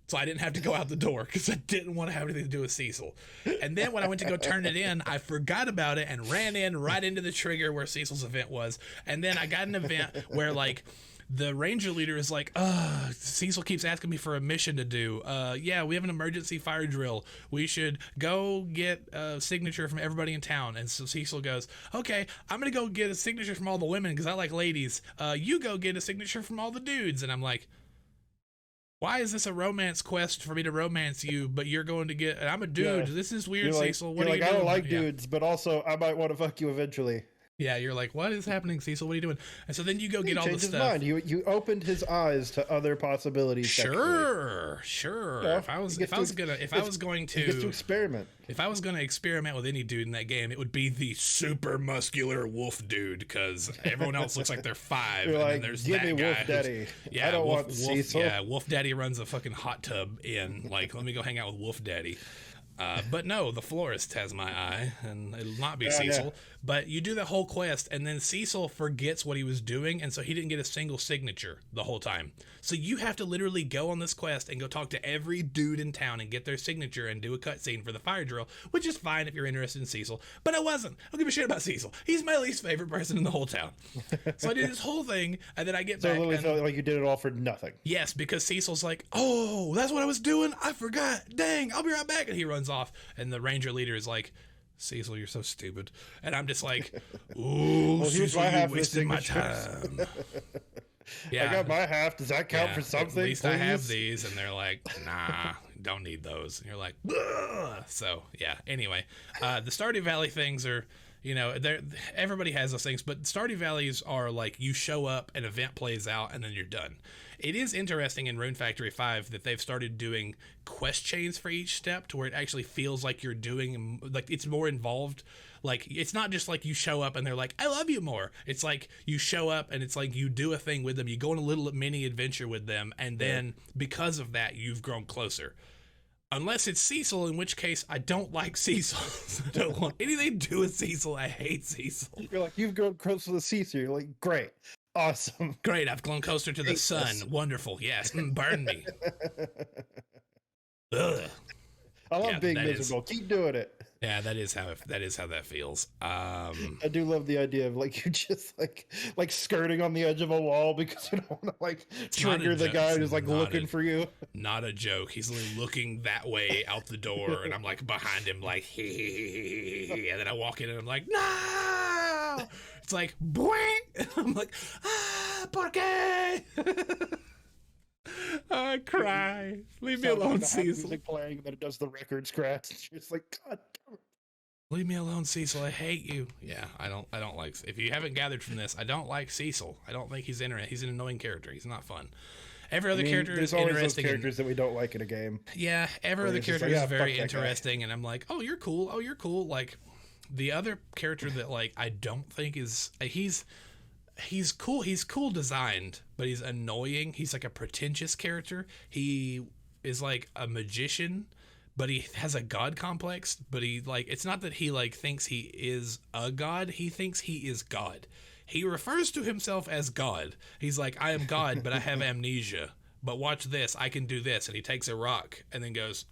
So I didn't have to go out the door because I didn't want to have anything to do with Cecil. And then when I went to go turn it in, I forgot about it and ran in right into the trigger where Cecil's event was. And then I got an event where like the ranger leader is like, Cecil keeps asking me for a mission to do. Yeah, we have an emergency fire drill. We should go get a signature from everybody in town. And so Cecil goes, okay, I'm going to go get a signature from all the women because I like ladies. You go get a signature from all the dudes. And I'm like, why is this a romance quest for me to romance you, but you're going to get, I'm a dude. Yeah. This is weird, Cecil. What are you doing? I don't like dudes, but also I might want to fuck you eventually. Yeah, you're like, what is happening, Cecil? What are you doing? And so then you go get all the stuff. Mind. You opened his eyes to other possibilities. Sure. Yeah, if I was going to experiment with any dude in that game, it would be the super muscular wolf dude, because everyone else looks like they're 5. You're and like, then there's give that me guy. Wolf Daddy. Yeah, I don't want Cecil. Yeah, Wolf Daddy runs a fucking hot tub in. Like, let me go hang out with Wolf Daddy. But no, the florist has my eye, and it'll not be Cecil. Yeah. But you do the whole quest, and then Cecil forgets what he was doing, and so he didn't get a single signature the whole time. So you have to literally go on this quest and go talk to every dude in town and get their signature and do a cutscene for the fire drill, which is fine if you're interested in Cecil. But I wasn't. I don't give a shit about Cecil. He's my least favorite person in the whole town. So I did this whole thing, and then I get back. So it literally felt like you did it all for nothing. Yes, because Cecil's like, oh, that's what I was doing? I forgot. Dang, I'll be right back. And he runs off, and the ranger leader is like, Cecil, you're so stupid. And I'm just like, ooh, well, Cecil, you wasted my time. Yeah, I got my half. Does that count for something? At least I have these. And they're like, nah, don't need those. And you're like, ugh. So yeah, anyway, the Stardew Valley things are, you know, everybody has those things, but Stardew Valleys are like, you show up, an event plays out, and then you're done. It is interesting in Rune Factory 5 that they've started doing quest chains for each step to where it actually feels like you're doing, like, it's more involved. Like, it's not just like you show up and they're like, I love you more. It's like you show up and it's like you do a thing with them. You go on a little mini adventure with them. And then because of that, you've grown closer. Unless it's Cecil, in which case I don't like Cecil. I don't want anything to do with Cecil. I hate Cecil. You're like, you've grown closer to Cecil. You're like, great. Awesome. Great. I've grown closer to the sun. Wonderful. Yes. Burn me. Ugh. I love being miserable. Keep doing it. Yeah, that is how that feels. I do love the idea of like you just like skirting on the edge of a wall because you don't want to like trigger the guy who's like looking for you. Not a joke. He's looking that way out the door, and I'm like behind him, like and then I walk in and I'm like, nah. no. It's like, boing. I'm like, ¿por qué? I cry. Leave me alone, Cecil. Music playing, then it does the record scratch. It's like, God damn it. Leave me alone, Cecil. I hate you. Yeah, I don't like. If you haven't gathered from this, I don't like Cecil. I don't think he's interesting. He's an annoying character. He's not fun. Every other character is interesting. There's always those characters that we don't like in a game. Yeah, every other character is very interesting, and I'm like, oh, you're cool. Oh, you're cool. Like the other character that like I don't think is he's cool. He's cool designed, but he's annoying. He's like a pretentious character. He is like a magician, but he has a god complex. But he like it's not that he like thinks he is a god. He thinks he is God. He refers to himself as God. He's like, I am God, but I have amnesia. But watch this. I can do this. And he takes a rock and then goes,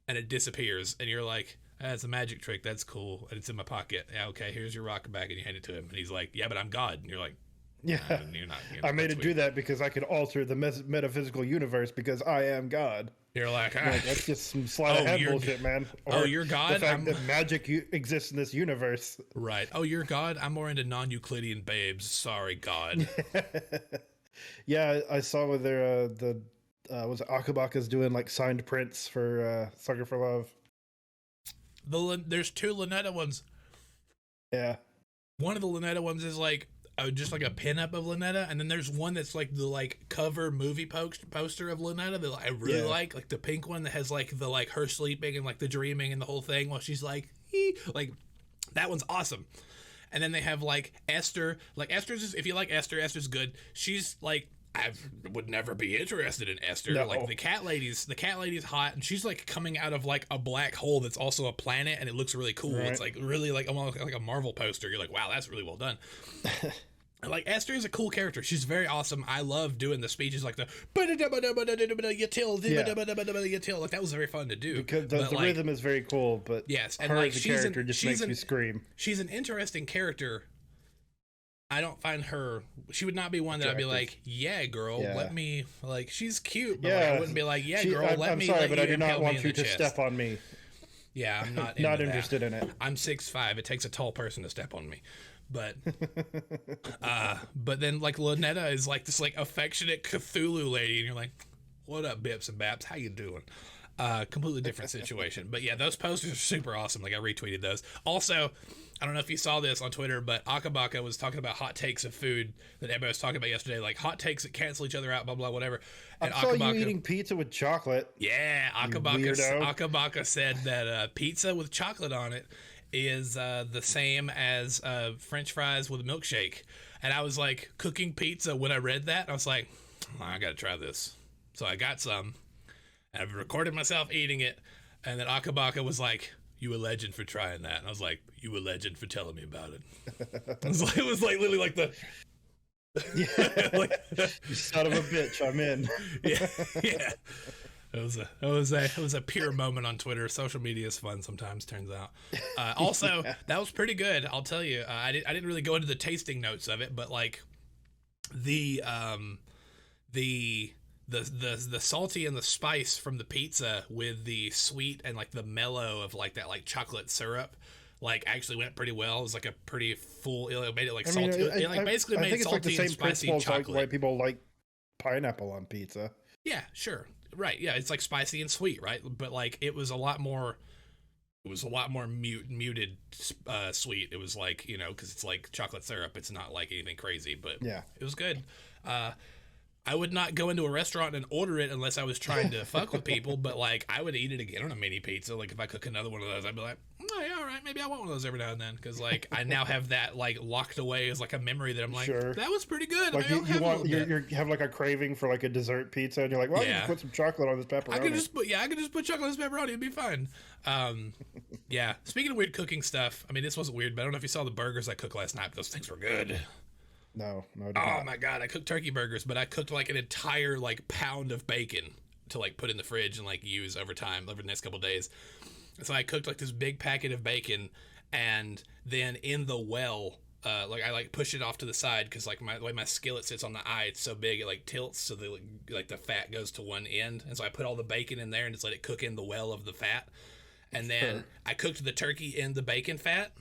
and it disappears. And you're like, that's a magic trick. That's cool. And it's in my pocket. Yeah, okay, here's your rock back. And you hand it to him. And he's like, yeah, but I'm God. And you're like, yeah, you're not, I made it do that because I could alter the metaphysical universe because I am God. You're like, that's just some sleight of hand bullshit, man. Or you're God. The fact that magic exists in this universe. Right. Oh, you're God. I'm more into non-Euclidean babes. Sorry, God. Yeah, I saw where they're was it Akabaka's doing like signed prints for Sucker for Love. There's 2 Lynetta ones. Yeah. One of the Lynetta ones is like just like a pinup of Lynetta, and then there's one that's like the like cover movie poster of Lynetta that I really like the pink one that has like the like her sleeping and like the dreaming and the whole thing while she's like that one's awesome. And then they have like Esther, like Esther's if you like Esther's good. She's like I would never be interested in Esther. No. Like the cat lady's hot, and she's like coming out of like a black hole that's also a planet, and it looks really cool. Right. It's like really like almost like a Marvel poster. You're like, wow, that's really well done. Like Esther is a cool character. She's very awesome. I love doing the speeches like the Yatil. Like that was very fun to do because the rhythm is very cool. But yes, and her like as a character just makes me scream. She's an interesting character. I don't find her. She would not be one that I'd be like, yeah, girl, let me. Like she's cute, but like, I wouldn't be like, yeah, girl, let me. I'm sorry, but I do not want you to step on me. Yeah, I'm not. Not interested in it. I'm 6'5". It takes a tall person to step on me. But then like Lynetta is like this like affectionate Cthulhu lady, and you're like, what up, Bips and Baps? How you doing? Completely different situation. But yeah, those posters are super awesome. Like I retweeted those. Also, I don't know if you saw this on Twitter, but Akabaka was talking about hot takes of food that everybody was talking about yesterday, like hot takes that cancel each other out, blah blah whatever. And I saw you eating pizza with chocolate. Yeah, Akabaka said that pizza with chocolate on it is the same as French fries with a milkshake. And I was like cooking pizza when I read that. I was like, I gotta try this. So I got some. And I recorded myself eating it. And then Akabaka was like, you a legend for trying that. And I was like, you a legend for telling me about it. It was like literally like the... like, you son of a bitch, I'm in. yeah. It was a pure moment on Twitter. Social media is fun sometimes, turns out. Also, that was pretty good. I'll tell you. I didn't really go into the tasting notes of it, but like the salty and the spice from the pizza with the sweet and like the mellow of like that like chocolate syrup like actually went pretty well. It was like a pretty full. It made it like salty. It like basically made salty and spicy chocolate. Like why people like pineapple on pizza. Yeah, sure. Right, yeah, it's like spicy and sweet, right? But like it was a lot more muted sweet. It was like, you know, because it's like chocolate syrup. It's not like anything crazy, but yeah, it was good. I would not go into a restaurant and order it unless I was trying to fuck with people, but like I would eat it again on a mini pizza. Like if I cook another one of those, I'd be like, oh yeah, all right, maybe I want one of those every now and then, because like I now have that like locked away as like a memory that I'm like, that was pretty good. Like you have like a craving for like a dessert pizza, and you're like, well, I can just put some chocolate on this pepperoni. I could just put chocolate on this pepperoni. It'd be fine. Yeah. Speaking of weird cooking stuff, I mean, this wasn't weird, but I don't know if you saw the burgers I cooked last night. But those things were good. No. Oh my god, I cooked turkey burgers, but I cooked like an entire like pound of bacon to like put in the fridge and like use over time over the next couple days. So I cooked like this big packet of bacon, and then in the well, like I like push it off to the side because like the way my skillet sits on the eye, it's so big it like tilts, so the like the fat goes to one end, and so I put all the bacon in there and just let it cook in the well of the fat, and then I cooked the turkey in the bacon fat.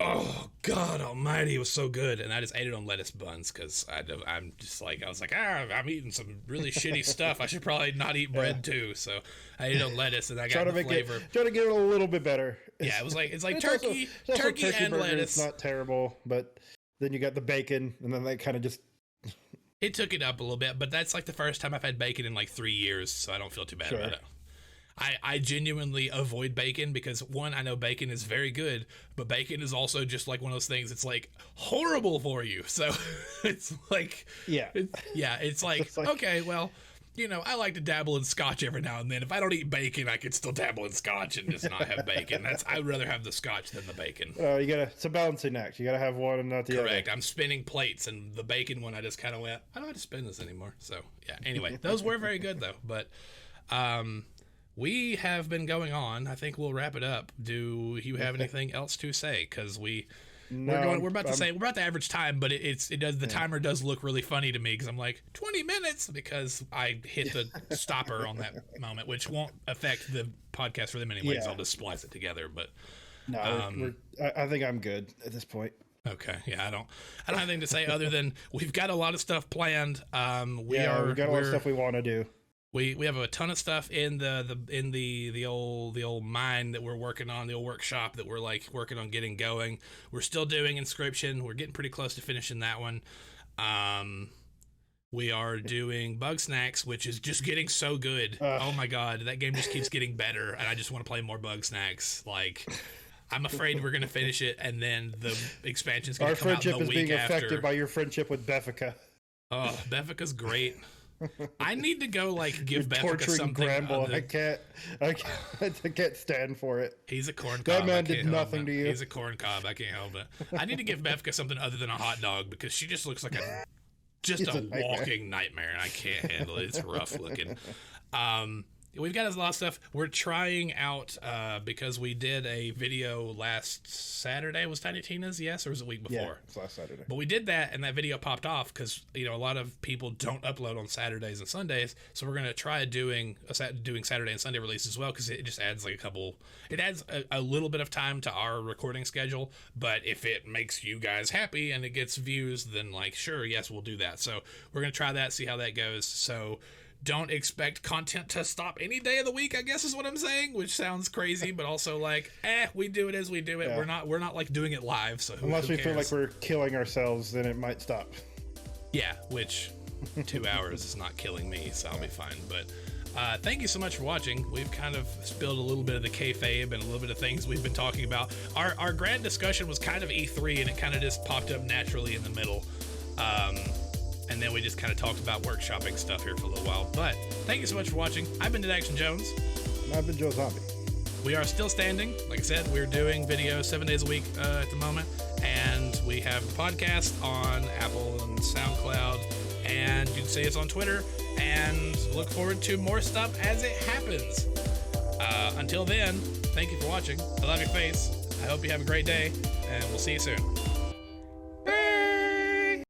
Oh God Almighty, it was so good, and I just ate it on lettuce buns because I'm just like I was like I'm eating some really shitty stuff. I should probably not eat bread too, so I ate it on lettuce, and I got the flavor. Try to get it a little bit better. Yeah, it's like turkey and burger. Lettuce. It's not terrible, but then you got the bacon, and then they kind of just. It took it up a little bit, but that's like the first time I've had bacon in like 3 years, so I don't feel too bad about it. I genuinely avoid bacon because, one, I know bacon is very good, but bacon is also just like one of those things. It's like horrible for you. So it's like, it's like, okay, well, you know, I like to dabble in scotch every now and then. If I don't eat bacon, I could still dabble in scotch and just not have bacon. I'd rather have the scotch than the bacon. It's a balancing act. You gotta have one and not the other. Correct. I'm spinning plates, and the bacon one, I just kind of went, I don't have to spin this anymore. So yeah. Anyway, those were very good though. But we have been going on. I think we'll wrap it up. Do you have anything else to say? Because we're about to average time, but the timer does look really funny to me because I'm like 20 minutes because I hit the stopper on that moment, which won't affect the podcast for them anyways. I'll just splice it together. But I think I'm good at this point. Okay, yeah, I don't have anything to say other than we've got a lot of stuff planned. We've got a lot of stuff we want to do. We have a ton of stuff in the old mine that we're working on, the old workshop that we're like working on getting going. We're still doing Inscription. We're getting pretty close to finishing that one. We are doing Bug Snacks, which is just getting so good. Oh my God, that game just keeps getting better, and I just want to play more Bug Snacks. Like, I'm afraid we're gonna finish it, and then the expansion's gonna come out the week after. Our friendship is being affected by your friendship with Beffica. Oh, Beffica's great. I need to go give Beffica something. Gramble. I can't stand for it. He's a corn cob. That man did nothing to you. He's a corn cob. I can't help it. I need to give Beffica something other than a hot dog because she just looks like a walking nightmare, and I can't handle it. It's rough looking. We've got a lot of stuff we're trying out because we did a video last Saturday. Was Tiny Tina's? Yes, or was it the week before? Yeah, it's last Saturday. But we did that, and that video popped off because a lot of people don't upload on Saturdays and Sundays. So we're gonna try doing Saturday and Sunday releases as well because it just adds It adds a little bit of time to our recording schedule. But if it makes you guys happy and it gets views, then sure, yes, we'll do that. So we're gonna try that, see how that goes. So. Don't expect content to stop any day of the week, I guess is what I'm saying, which sounds crazy, but also we do it as we do it. Yeah. We're not doing it live, so unless we feel like we're killing ourselves, then it might stop. Yeah, which 2 hours is not killing me, so I'll be fine. But thank you so much for watching. We've kind of spilled a little bit of the kayfabe and a little bit of things we've been talking about. Our grand discussion was kind of E3, and it kind of just popped up naturally in the middle. And then we just kind of talked about workshopping stuff here for a little while. But thank you so much for watching. I've been Action Jones. And I've been Joe Zombie. We are still standing. Like I said, we're doing videos 7 days a week at the moment. And we have a podcast on Apple and SoundCloud. And you can see us on Twitter. And look forward to more stuff as it happens. Until then, thank you for watching. I love your face. I hope you have a great day. And we'll see you soon.